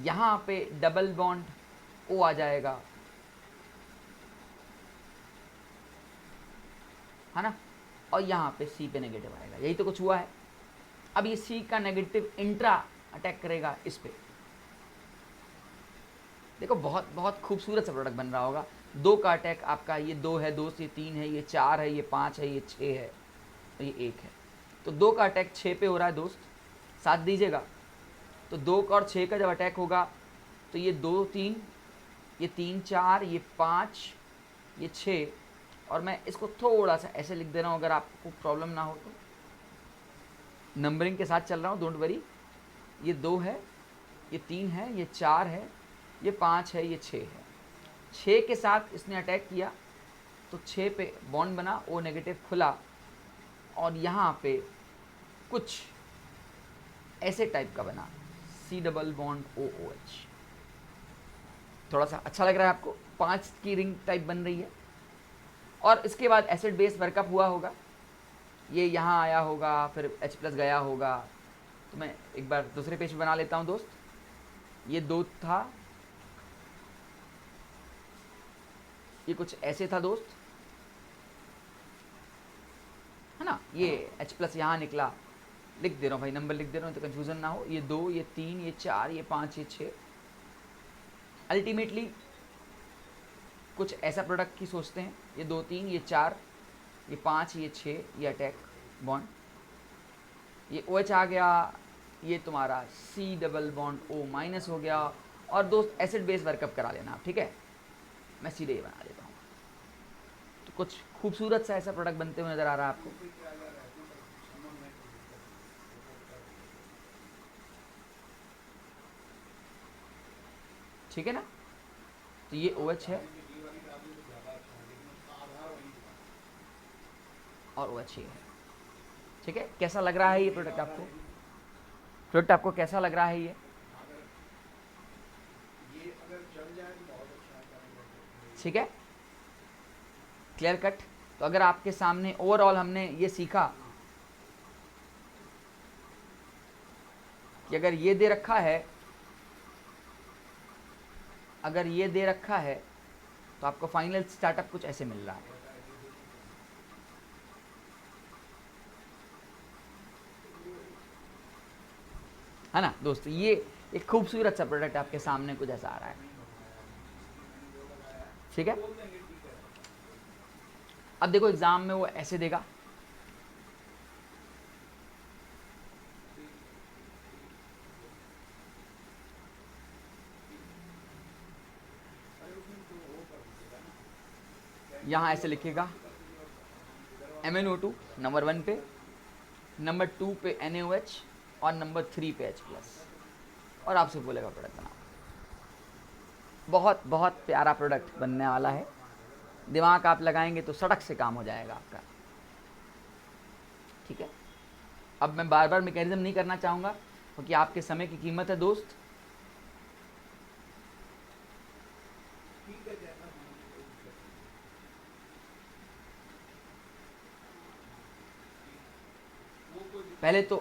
यहाँ पे डबल बॉन्ड ओ आ जाएगा, है ना, और यहाँ पे सी पे नेगेटिव आएगा, यही तो कुछ हुआ है। अब ये सी का नेगेटिव इंट्रा अटैक करेगा इस पे, देखो बहुत बहुत खूबसूरत सा प्रोडक्ट बन रहा होगा। 2 का अटैक आपका, ये 2 है दोस्त, ये 3 है, ये 4 है, ये 5 है, ये 6 है और ये 1 है, तो 2 का अटैक 6 पे हो रहा है दोस्त, साथ दीजिएगा। तो 2 का और 6 का जब अटैक होगा तो ये 2 3, ये 3 4, ये 5, ये 6, और मैं इसको थोड़ा सा ऐसे लिख दे रहा हूँ अगर आपको प्रॉब्लम ना हो तो, नंबरिंग के साथ चल रहा हूँ, डोंट वरी। ये 2 है, ये 3 है, ये 4 है, ये 5 है, ये 6 है, 6 के साथ इसने अटैक किया तो 6 पे बॉन्ड बना, ओ नेगेटिव खुला, और यहाँ पे कुछ ऐसे टाइप का बना, C double bond O O H. थोड़ा सा अच्छा लग रहा है आपको, 5 की रिंग टाइप बन रही है। और इसके बाद एसिड बेस वर्कअप हुआ होगा, ये यहाँ आया होगा, फिर H+ गया होगा। तो मैं एक बार दूसरे पेज पे बना लेता हूँ दोस्त, ये 2 था, ये कुछ ऐसे था दोस्त, है ना, ये H+ यहाँ निकला, लिख दे रहा हूँ भाई, नंबर लिख दे रहा हूँ तो कंफ्यूजन ना हो, ये 2, ये 3, ये 4, ये 5, ये 6, अल्टीमेटली कुछ ऐसा प्रोडक्ट की सोचते हैं, ये 2 3, ये 4, ये 5, ये 6, ये अटैक बॉन्ड, ये OH आ गया, ये तुम्हारा C डबल बॉन्ड O- हो गया। और दोस्त एसिड बेस वर्कअप करा लेना आप, ठीक है, मैं सीधे ये बना लेता हूँ। तो कुछ खूबसूरत सा ऐसा प्रोडक्ट बनते हुए नज़र आ रहा है आपको, ठीक है ना। तो ये OH है और OH ये है, ठीक है। कैसा लग रहा है ये प्रोडक्ट आपको, प्रोडक्ट आपको कैसा लग रहा है ये, ठीक है, क्लियर कट। तो अगर आपके सामने ओवरऑल हमने ये सीखा कि अगर ये दे रखा है, अगर ये दे रखा है तो आपको फाइनल स्टार्टअप कुछ ऐसे मिल रहा है ना दोस्त। ये एक खूबसूरत सा प्रोडक्ट आपके सामने कुछ ऐसा आ रहा है, ठीक है। अब देखो एग्जाम में वो ऐसे देगा, यहाँ ऐसे लिखेगा MnO2 नंबर 1 पे, नंबर 2 पे NaOH और नंबर 3 पे H+, और आपसे बोलेगा प्रोडक्ट बनाओ। बहुत बहुत प्यारा प्रोडक्ट बनने वाला है, दिमाग आप लगाएंगे तो सड़क से काम हो जाएगा आपका, ठीक है। अब मैं बार बार मैकेनिज्म नहीं करना चाहूँगा क्योंकि आपके समय की कीमत है दोस्त। पहले तो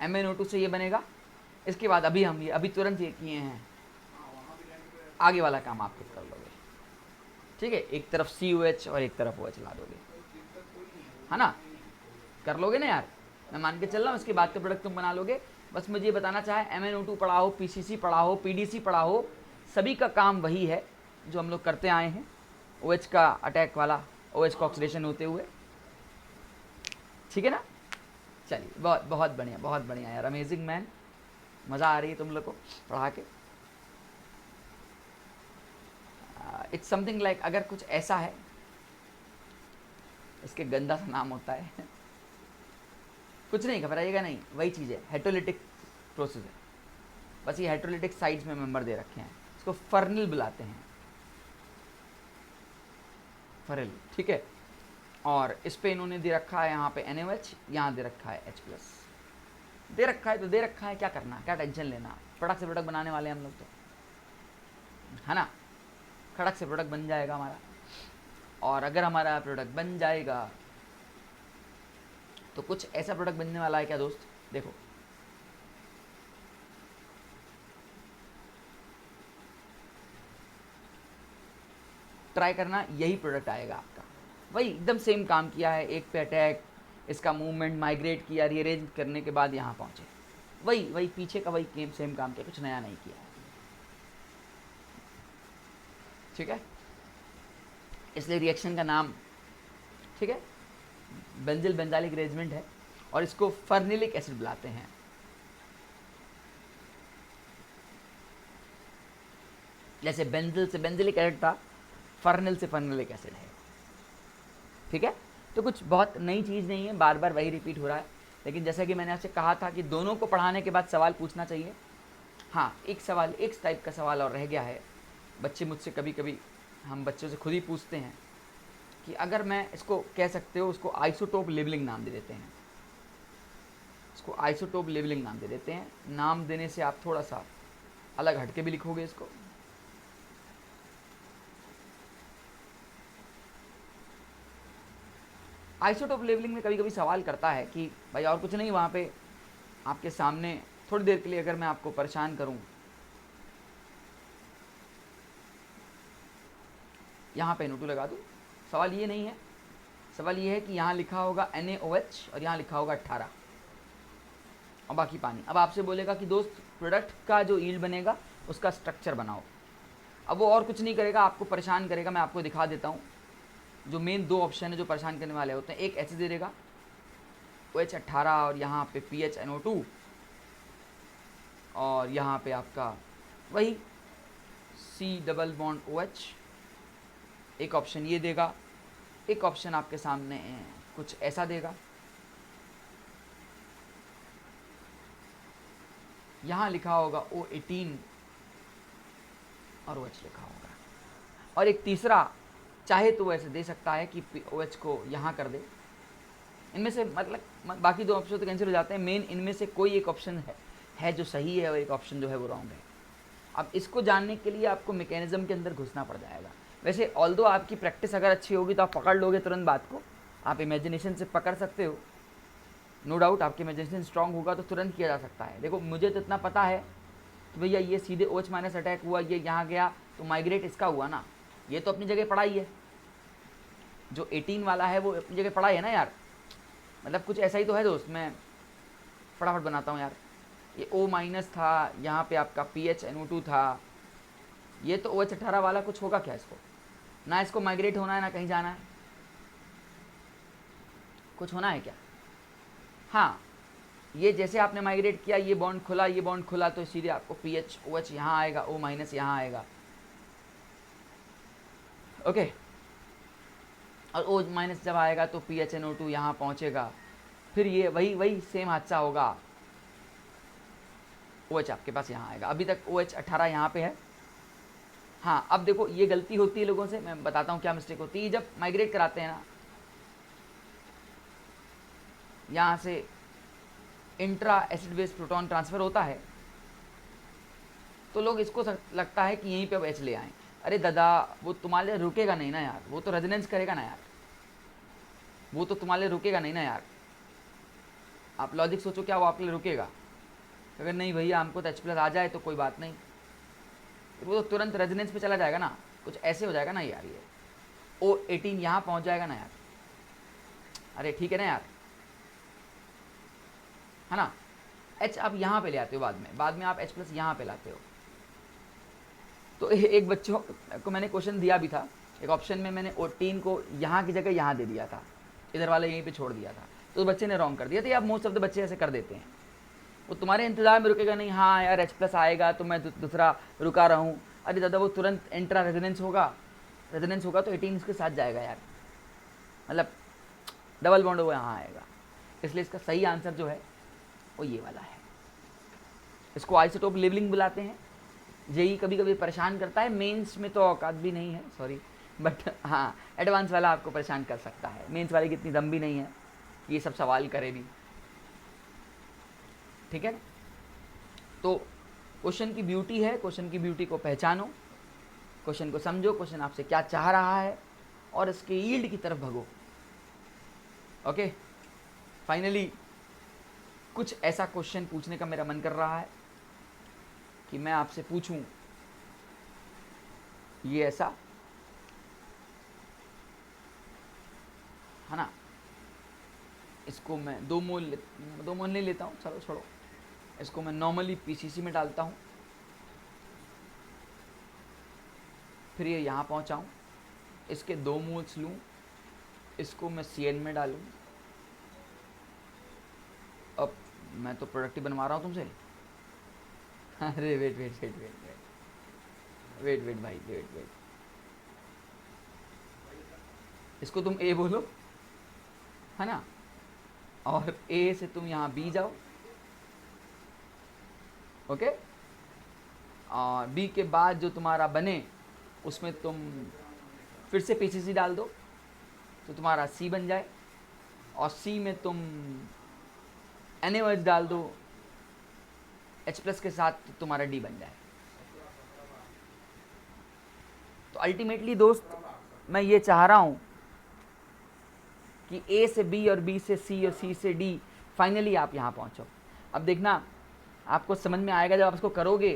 MnO2 से ये बनेगा, इसके बाद अभी हम ये अभी तुरंत ये किए हैं, आगे वाला काम आप खुद कर लोगे, ठीक है। एक तरफ COH और एक तरफ OH ला दोगे, है ना, कर लोगे ना यार, मैं मान के चल रहा हूँ। इसके बाद का प्रोडक्ट तुम बना लोगे। बस मुझे ये बताना चाहे MnO2 पढ़ा हो, PCC पढ़ा हो, PDC पढ़ा हो, सभी का काम वही है जो हम लोग करते आए हैं, OH का अटैक वाला, OH का ऑक्सीडेशन होते हुए, ठीक है ना। चलिए बहुत बहुत बढ़िया, बहुत बढ़िया यार, अमेजिंग मैन, मज़ा आ रही है तुम लोग को पढ़ा के। इट्स समथिंग लाइक, अगर कुछ ऐसा है, इसके गंदा सा नाम होता है कुछ नहीं घबराइएगा, नहीं वही चीज़ है, हेट्रोलिटिक प्रोसेस है, बस ये हेट्रोलिटिक साइड्स में मेंबर दे रखे हैं, इसको फर्निल बुलाते हैं, फरल, ठीक है। और इस पे इन्होंने दे रखा है यहाँ पे NaOH, यहाँ दे रखा है H+। दे रखा है तो दे रखा है, क्या करना, क्या टेंशन लेना। प्रोडक्ट से प्रोडक्ट बनाने वाले हम लोग तो, है ना। खड़क से प्रोडक्ट बन जाएगा हमारा। और अगर हमारा प्रोडक्ट बन जाएगा तो कुछ ऐसा प्रोडक्ट बनने वाला है क्या दोस्त, देखो ट्राई करना, यही प्रोडक्ट आएगा आपका। वही एकदम सेम काम किया है, एक पे अटैक, इसका मूवमेंट माइग्रेट किया, रीअरेंज करने के बाद यहाँ पहुँचे, वही वही पीछे का वही सेम काम किया, कुछ नया नहीं किया है। ठीक है, इसलिए रिएक्शन का नाम, ठीक है, बेंजिल बेंजालिक रेजमेंट है और इसको फर्निलिक एसिड बुलाते हैं। जैसे बेंजिल से बेंजिलिक एसिड था, फर्निल से फर्निलिक एसिड है। ठीक है, तो कुछ बहुत नई चीज़ नहीं है, बार बार वही रिपीट हो रहा है। लेकिन जैसा कि मैंने आपसे कहा था कि दोनों को पढ़ाने के बाद सवाल पूछना चाहिए। हाँ, एक सवाल, एक टाइप का सवाल और रह गया है। बच्चे मुझसे कभी कभी, हम बच्चों से खुद ही पूछते हैं कि अगर मैं इसको कह सकते हो, उसको आइसोटोप लेबलिंग नाम दे देते हैं, इसको आइसोटोप लेबलिंग नाम दे देते हैं। नाम देने से आप थोड़ा सा अलग हटके भी लिखोगे इसको। आइसोटोप लेबलिंग में कभी कभी सवाल करता है कि भाई और कुछ नहीं, वहाँ पे आपके सामने थोड़ी देर के लिए अगर मैं आपको परेशान करूँ, यहाँ पे NO2 लगा दूँ, सवाल ये नहीं है। सवाल ये है कि यहाँ लिखा होगा NaOH और यहाँ लिखा होगा 18 और बाकी पानी। अब आपसे बोलेगा कि दोस्त प्रोडक्ट का जो यील्ड बनेगा उसका स्ट्रक्चर बनाओ। अब वो और कुछ नहीं करेगा, आपको परेशान करेगा। मैं आपको दिखा देता हूँ जो मेन दो ऑप्शन है जो परेशान करने वाले होते हैं। एक H दे देगा OH 18 और यहाँ पे PH NO2 और यहाँ पे आपका वही C डबल बॉन्ड OH। एक ऑप्शन ये देगा, एक ऑप्शन आपके सामने कुछ ऐसा देगा। यहाँ लिखा होगा O18 और OH लिखा होगा। और एक तीसरा, चाहे तो ऐसे दे सकता है कि OH को यहाँ कर दे। इनमें से मतलब बाकी दो ऑप्शन तो कैंसिल हो जाते हैं। मेन इनमें से कोई एक ऑप्शन है जो सही है और एक ऑप्शन जो है वो रॉन्ग है। अब इसको जानने के लिए आपको मैकेनिज्म के अंदर घुसना पड़ जाएगा। वैसे ऑल्दो आपकी प्रैक्टिस अगर अच्छी होगी तो आप पकड़ लोगे तुरंत बात को, आप इमेजिनेशन से पकड़ सकते हो, नो डाउट। आपकी इमेजिनेशन स्ट्रांग होगा तो तुरंत किया जा सकता है। देखो मुझे तो इतना पता है कि भैया ये सीधे OH माइनस अटैक हुआ, ये यहाँ गया तो माइग्रेट इसका हुआ ना, ये तो अपनी जगह पढ़ाई है। जो 18 वाला है वो अपनी जगह पढ़ाई है ना यार, मतलब कुछ ऐसा ही तो है दोस्त। मैं फटाफट बनाता हूँ यार। ये O माइनस था, यहाँ पे आपका PH NO2 था, ये तो OH 18 वाला कुछ होगा क्या इसको? ना इसको माइग्रेट होना है ना कहीं जाना है, कुछ होना है क्या? हाँ, ये जैसे आपने माइग्रेट किया, ये बॉन्ड खुला, ये बॉन्ड खुला, तो सीधे आपको PH OH यहाँ आएगा, O माइनस यहाँ आएगा, ओके। और O माइनस जब आएगा तो PH NO2 यहाँ पहुँचेगा, फिर ये वही सेम हादसा होगा, OH आपके पास यहाँ आएगा। अभी तक OH 18 यहाँ पे है। हाँ, अब देखो ये गलती होती है लोगों से, मैं बताता हूँ क्या मिस्टेक होती है। जब माइग्रेट कराते हैं ना, यहाँ से intra acid base proton transfer होता है, तो लोग इसको लगता है कि यहीं पे अब H ले आएँ। अरे दादा, वो तुम्हारे लिए रुकेगा नहीं ना यार, वो तो रेजोनेंस करेगा ना यार, वो तो तुम्हारे लिए रुकेगा नहीं ना यार। आप लॉजिक सोचो, क्या वो आपके लिए रुकेगा? अगर नहीं भैया हमको तो H+ आ जाए तो कोई बात नहीं, वो तो तुरंत रेजोनेंस पे चला जाएगा ना। कुछ ऐसे हो जाएगा ना यार, ये O18 यहाँ पहुँच जाएगा ना यार। अरे ठीक है ना यार, है ना। H आप यहाँ पे ले आते हो बाद में आप H+ यहाँ पे लाते हो। तो एक बच्चों को मैंने क्वेश्चन दिया भी था, एक ऑप्शन में मैंने O18 को यहाँ की जगह यहाँ दे दिया था, इधर वाले यहीं पे छोड़ दिया था, तो बच्चे ने रॉन्ग कर दिया था। अब मोस्ट ऑफ द बच्चे ऐसे कर देते हैं, वो तुम्हारे इंतजार में रुकेगा नहीं। हाँ यार H+ आएगा तो मैं दूसरा रुका रहा हूँ। अरे दादा, वो तुरंत इंट्रा रेजोनेंस होगा तो 18 इसके साथ जाएगा यार, मतलब डबल बॉन्ड वो यहाँ आएगा। इसलिए इसका सही आंसर जो है वो ये वाला है। इसको आइसोटोप लेबलिंग बुलाते हैं। जेई कभी कभी परेशान करता है, मेंस में तो औकात भी नहीं है, सॉरी, बट हाँ, एडवांस वाला आपको परेशान कर सकता है। मेंस वाले की इतनी दम भी नहीं है कि ये सब सवाल करे भी, ठीक है। तो क्वेश्चन की ब्यूटी है, क्वेश्चन की ब्यूटी को पहचानो, क्वेश्चन को समझो, क्वेश्चन आपसे क्या चाह रहा है और इसके यील्ड की तरफ भगो। ओके, फाइनली कुछ ऐसा क्वेश्चन पूछने का मेरा मन कर रहा है कि मैं आपसे पूछूं ये ऐसा, है ना, इसको मैं 2 मोल नहीं लेता हूँ, चलो छोड़ो, इसको मैं नॉर्मली पीसीसी में डालता हूँ, फिर ये यहाँ पहुँचाऊँ, इसके 2 मोल्स लूँ, इसको मैं CN में डालूँ। अब मैं तो प्रोडक्ट ही बनवा रहा हूँ तुमसे। अरे वेट भाई, वेट, इसको तुम A बोलो, है ना, और A से तुम यहाँ B जाओ, ओके, और B के बाद जो तुम्हारा बने उसमें तुम फिर से पीसीसी डाल दो तो तुम्हारा C बन जाए, और C में तुम NaOH डाल दो H+ के साथ, तो तुम्हारा D बन जाए। तो अल्टीमेटली दोस्त मैं ये चाह रहा हूँ कि A से B और B से C और C से D, फाइनली आप यहाँ पहुँचो। अब देखना आपको समझ में आएगा, जब आप इसको करोगे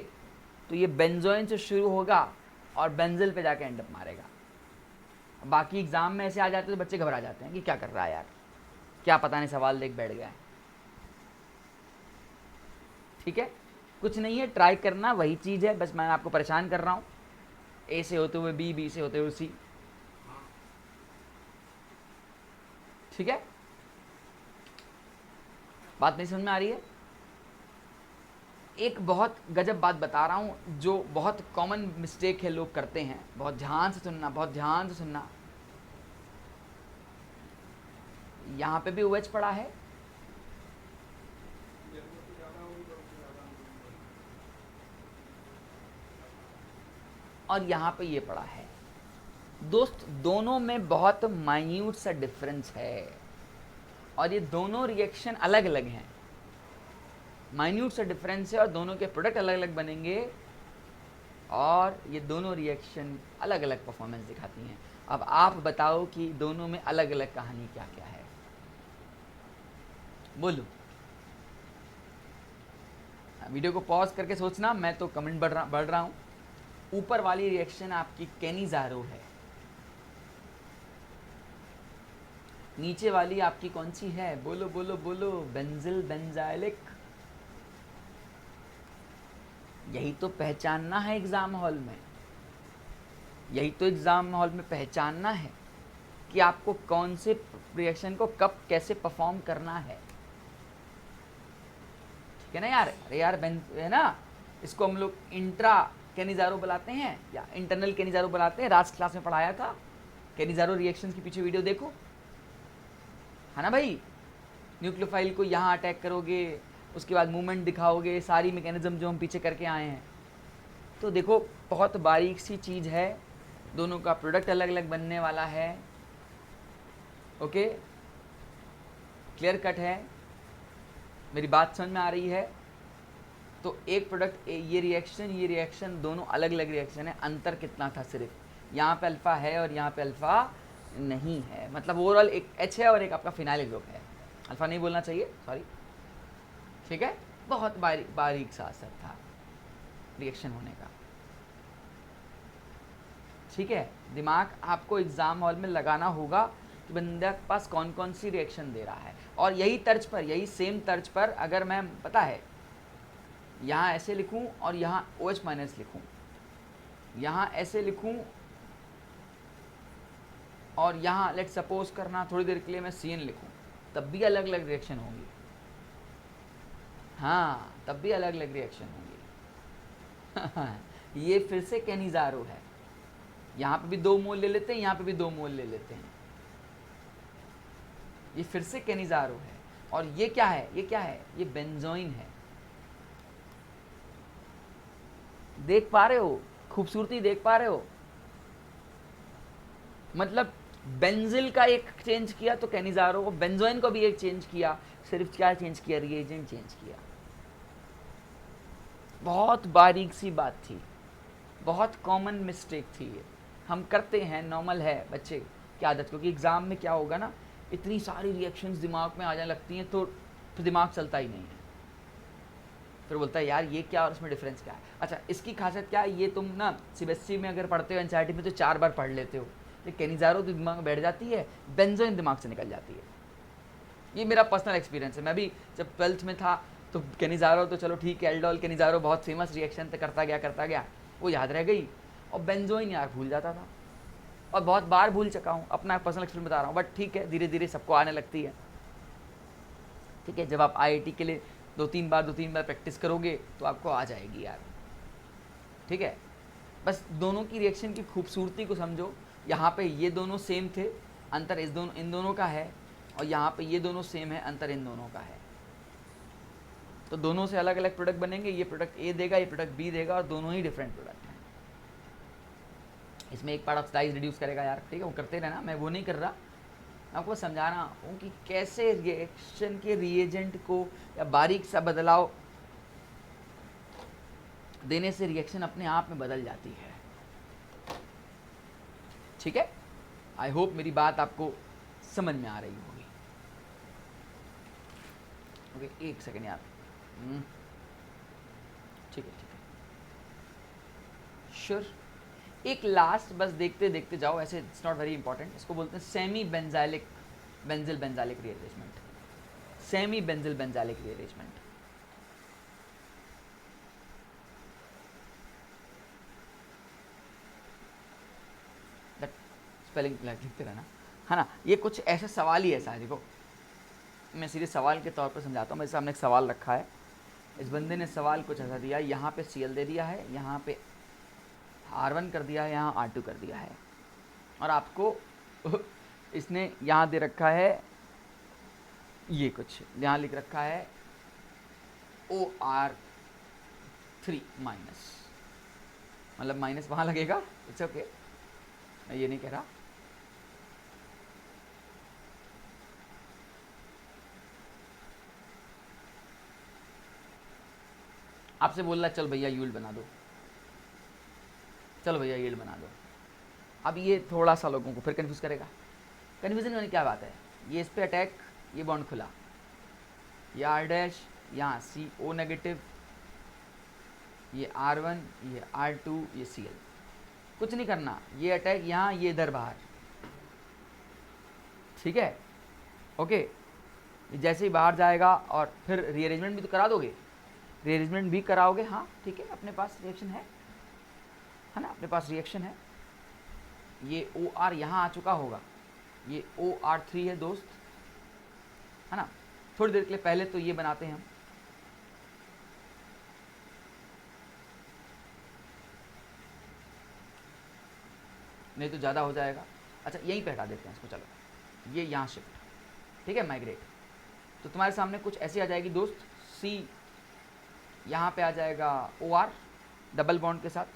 तो ये बेंजोइन से शुरू होगा और बेंजिल पे जाके एंड अप मारेगा। बाकी एग्जाम में ऐसे आ जाते तो बच्चे घबरा जाते हैं कि क्या कर रहा है यार, क्या पता नहीं, सवाल देख बैठ गया है। ठीक है, कुछ नहीं है, ट्राई करना वही चीज़ है, बस मैं आपको परेशान कर रहा हूँ। A से होते हुए B, B से होते हुए C, ठीक है, बात नहीं समझ में आ रही है? एक बहुत गजब बात बता रहा हूँ जो बहुत कॉमन मिस्टेक है, लोग करते हैं, बहुत ध्यान से सुनना, बहुत ध्यान से सुनना। यहाँ पे भी OH पड़ा है, और यहाँ पे ये पड़ा है। दोस्त दोनों में बहुत माइन्यूट सा डिफरेंस है, और ये दोनों रिएक्शन अलग अलग हैं। माइन्यूट सा डिफरेंस है और दोनों के प्रोडक्ट अलग अलग बनेंगे, और ये दोनों रिएक्शन अलग अलग परफॉर्मेंस दिखाती हैं। अब आप बताओ कि दोनों में अलग अलग कहानी क्या क्या है, बोलो। वीडियो को पॉज करके सोचना, मैं तो कमेंट बढ़ रहा हूँ। ऊपर वाली रिएक्शन आपकी कैनिज़ारो है, नीचे वाली आपकी कौन सी है? बोलो बोलो बोलो, बेंजिल बेंजाइलिक। यही तो पहचानना है एग्जाम हॉल में, यही तो एग्जाम हॉल में पहचानना है कि आपको कौन से रिएक्शन को कब कैसे परफॉर्म करना है, ठीक है ना यार? अरे यार है ना, इसको हम लोग इंट्रा कैनिज़ारो बुलाते हैं या इंटरनल कैनिज़ारो बुलाते हैं। राज क्लास में पढ़ाया था कैनिज़ारो रिएक्शंस की, पीछे वीडियो देखो, है ना भाई। न्यूक्लियोफाइल को यहाँ अटैक करोगे, उसके बाद मूवमेंट दिखाओगे, सारी मैकेनिज्म जो हम पीछे करके आए हैं। तो देखो बहुत बारीक सी चीज़ है, दोनों का प्रोडक्ट अलग अलग बनने वाला है। ओके, क्लियर कट है, मेरी बात समझ में आ रही है? तो एक प्रोडक्ट ये रिएक्शन दोनों अलग अलग रिएक्शन है। अंतर कितना था, सिर्फ यहाँ पे अल्फ़ा है और यहाँ पे अल्फ़ा नहीं है, मतलब ओवरऑल एक H है और एक आपका फिनाइल ग्रुप है। अल्फ़ा नहीं बोलना चाहिए, सॉरी, ठीक है। बहुत बारीक सा असर था रिएक्शन होने का, ठीक है। दिमाग आपको एग्ज़ाम हॉल में लगाना होगा कि बंदे के पास कौन कौन सी रिएक्शन दे रहा है। और यही तर्ज पर, यही सेम तर्ज पर अगर मैं, पता है, यहाँ ऐसे लिखूँ और यहाँ OH माइनस लिखूँ, यहाँ ऐसे लिखूँ और यहाँ लेट सपोज करना थोड़ी देर के लिए मैं CN लिखूँ, तब भी अलग अलग रिएक्शन होंगी। हाँ, तब भी अलग अलग रिएक्शन होंगी। ये फिर से कैनिज़ारो है, यहाँ पे भी 2 मोल ले लेते हैं, यहाँ पे भी 2 मोल ले लेते हैं। ये फिर से कैनिज़ारो है, और ये क्या है, ये क्या है? ये बेंजोइन है। देख पा रहे हो खूबसूरती, देख पा रहे हो? मतलब बेंजिल का एक चेंज किया तो कैनिजारो को, बेंजोइन को भी एक चेंज किया, सिर्फ क्या चेंज किया, रिएजेंट चेंज किया। बहुत बारीक सी बात थी, बहुत कॉमन मिस्टेक थी ये, हम करते हैं, नॉर्मल है बच्चे की आदत, क्योंकि एग्ज़ाम में क्या होगा ना, इतनी सारी रिएक्शंस दिमाग में आ जाने लगती हैं तो फिर दिमाग चलता ही नहीं है, फिर बोलता है यार ये क्या और उसमें डिफरेंस क्या है। अच्छा, इसकी खासियत क्या है, ये तुम ना सीबीएसई में अगर पढ़ते हो, एनसीईआरटी में, तो 4 बार पढ़ लेते हो, तो कैनिजारो तो दिमाग में बैठ जाती है, बेंजोइन दिमाग से निकल जाती है। ये मेरा पर्सनल एक्सपीरियंस है। मैं भी जब 12th में था तो कैनिजारो तो चलो ठीक है, एल्डोल कैनिजारो बहुत फेमस रिएक्शन तो करता गया, वो याद रह गई, और बेंजोइन यार भूल जाता था, और बहुत बार भूल चुका हूँ, अपना पर्सनल एक्सपीरियंस बता रहा हूँ, बट ठीक है, धीरे धीरे सबको आने लगती है। ठीक है, जब आप आईआईटी के लिए 2-3 बार प्रैक्टिस करोगे तो आपको आ जाएगी यार। ठीक है, बस दोनों की रिएक्शन की खूबसूरती को समझो। यहाँ पे ये दोनों सेम थे, अंतर इन दोनों का है, और यहाँ पे ये दोनों सेम है, अंतर इन दोनों का है। तो दोनों से अलग अलग प्रोडक्ट बनेंगे, ये प्रोडक्ट ए देगा, ये प्रोडक्ट बी देगा, और दोनों ही डिफरेंट प्रोडक्ट हैं। इसमें एक पार्ट ऑक्सीडाइज रिड्यूस करेगा यार, ठीक है, वो करते रहना, मैं वो नहीं कर रहा, मैं आपको समझा रहा हूँ कि कैसे रिएक्शन के रिएजेंट को या बारीक सा बदलाव देने से रिएक्शन अपने आप में बदल जाती है। ठीक है, आई होप मेरी बात आपको समझ में आ रही होगी। ओके, एक सेकेंड यार, ठीक है श्योर। एक लास्ट बस देखते देखते जाओ, ऐसे इट्स नॉट वेरी इंपॉर्टेंट, इसको बोलते हैं semi benzylic benzylic rearrangement, semi benzylic rearrangement. Spelling लिखते रहना, है ना। ये कुछ ऐसे सवाल ही ऐसा है, देखो मैं सीधे सवाल के तौर पर समझाता हूँ। मेरे सामने एक सवाल रखा है, इस बंदे ने सवाल कुछ ऐसा दिया, यहाँ पे Cl दे दिया है, यहाँ पे R1 कर दिया है, यहाँ R2 कर दिया है, और आपको इसने यहाँ दे रखा है, ये कुछ यहाँ लिख रखा है OR3 माइनस, मतलब माइनस वहाँ लगेगा, इट्स ओके, मैं ये नहीं कह रहा। आपसे बोल रहा चल भैया यील्ड बना दो, चलो भैया यील्ड बना दो। अब ये थोड़ा सा लोगों को फिर कन्फ्यूज़ करेगा। कन्फ्यूजन में क्या बात है, ये इस पे अटैक, ये बॉन्ड खुला, ये R डैश, यहाँ CO नेगेटिव, ये R1, ये R2, ये Cl, कुछ नहीं करना, ये अटैक यहाँ, ये इधर बाहर, ठीक है, ओके। जैसे ही बाहर जाएगा, और फिर रीअरेंजमेंट भी तो करा दोगे, रीअरेंजमेंट भी कराओगे, हाँ ठीक है, अपने पास रिएक्शन है ना, अपने पास रिएक्शन है। ये OR यहाँ आ चुका होगा, ये OR3 है दोस्त, है ना। थोड़ी देर के लिए पहले तो ये बनाते हैं हम, नहीं तो ज़्यादा हो जाएगा। अच्छा, यहीं पे हटा देते हैं इसको, चलो ये यहाँ शिफ्ट, ठीक है, माइग्रेट। तो तुम्हारे सामने कुछ ऐसी आ जाएगी दोस्त, C यहाँ पे आ जाएगा OR डबल बॉन्ड के साथ,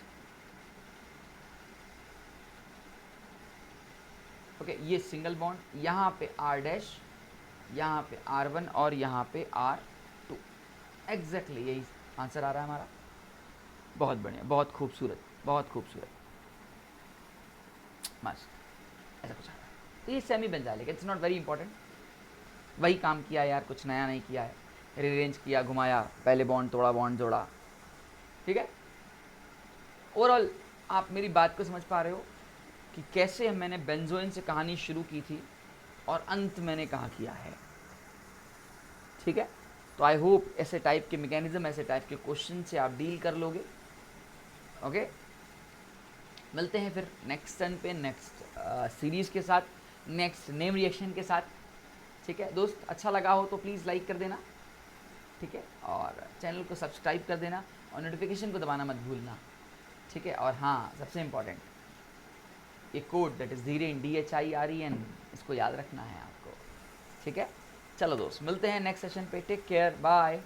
ओके, ये सिंगल बॉन्ड, यहाँ पे R डैश, यहाँ पे R1, और यहाँ पे R2। एग्जैक्टली यही आंसर आ रहा है हमारा, बहुत बढ़िया, बहुत खूबसूरत, बहुत खूबसूरत, मस्त, ऐसा कुछ आ रहा है। तो ये semi benzylic, it's not very important, वही काम किया यार, कुछ नया नहीं किया है, रीअरेंज किया, घुमाया, पहले बॉन्ड तोड़ा, बॉन्ड जोड़ा, ठीक है। ओवरऑल आप मेरी बात को समझ पा रहे हो कि कैसे मैंने बेंजोइन से कहानी शुरू की थी और अंत मैंने कहाँ किया है, ठीक है। तो आई होप ऐसे टाइप के मैकेनिज्म, ऐसे टाइप के क्वेश्चन से आप डील कर लोगे, ओके। मिलते हैं फिर नेक्स्ट टर्न पे, नेक्स्ट सीरीज़ के साथ, नेक्स्ट नेम रिएक्शन के साथ, ठीक है दोस्त। अच्छा लगा हो तो प्लीज़ लाइक कर देना, ठीक है, और चैनल को सब्सक्राइब कर देना, और नोटिफिकेशन को दबाना मत भूलना, ठीक है। और हाँ, सबसे इम्पॉर्टेंट, ये code that is Dhiren, DHIREN, इसको याद रखना है आपको, ठीक है। चलो दोस्त, मिलते हैं नेक्स्ट सेशन पे, टेक केयर, बाय।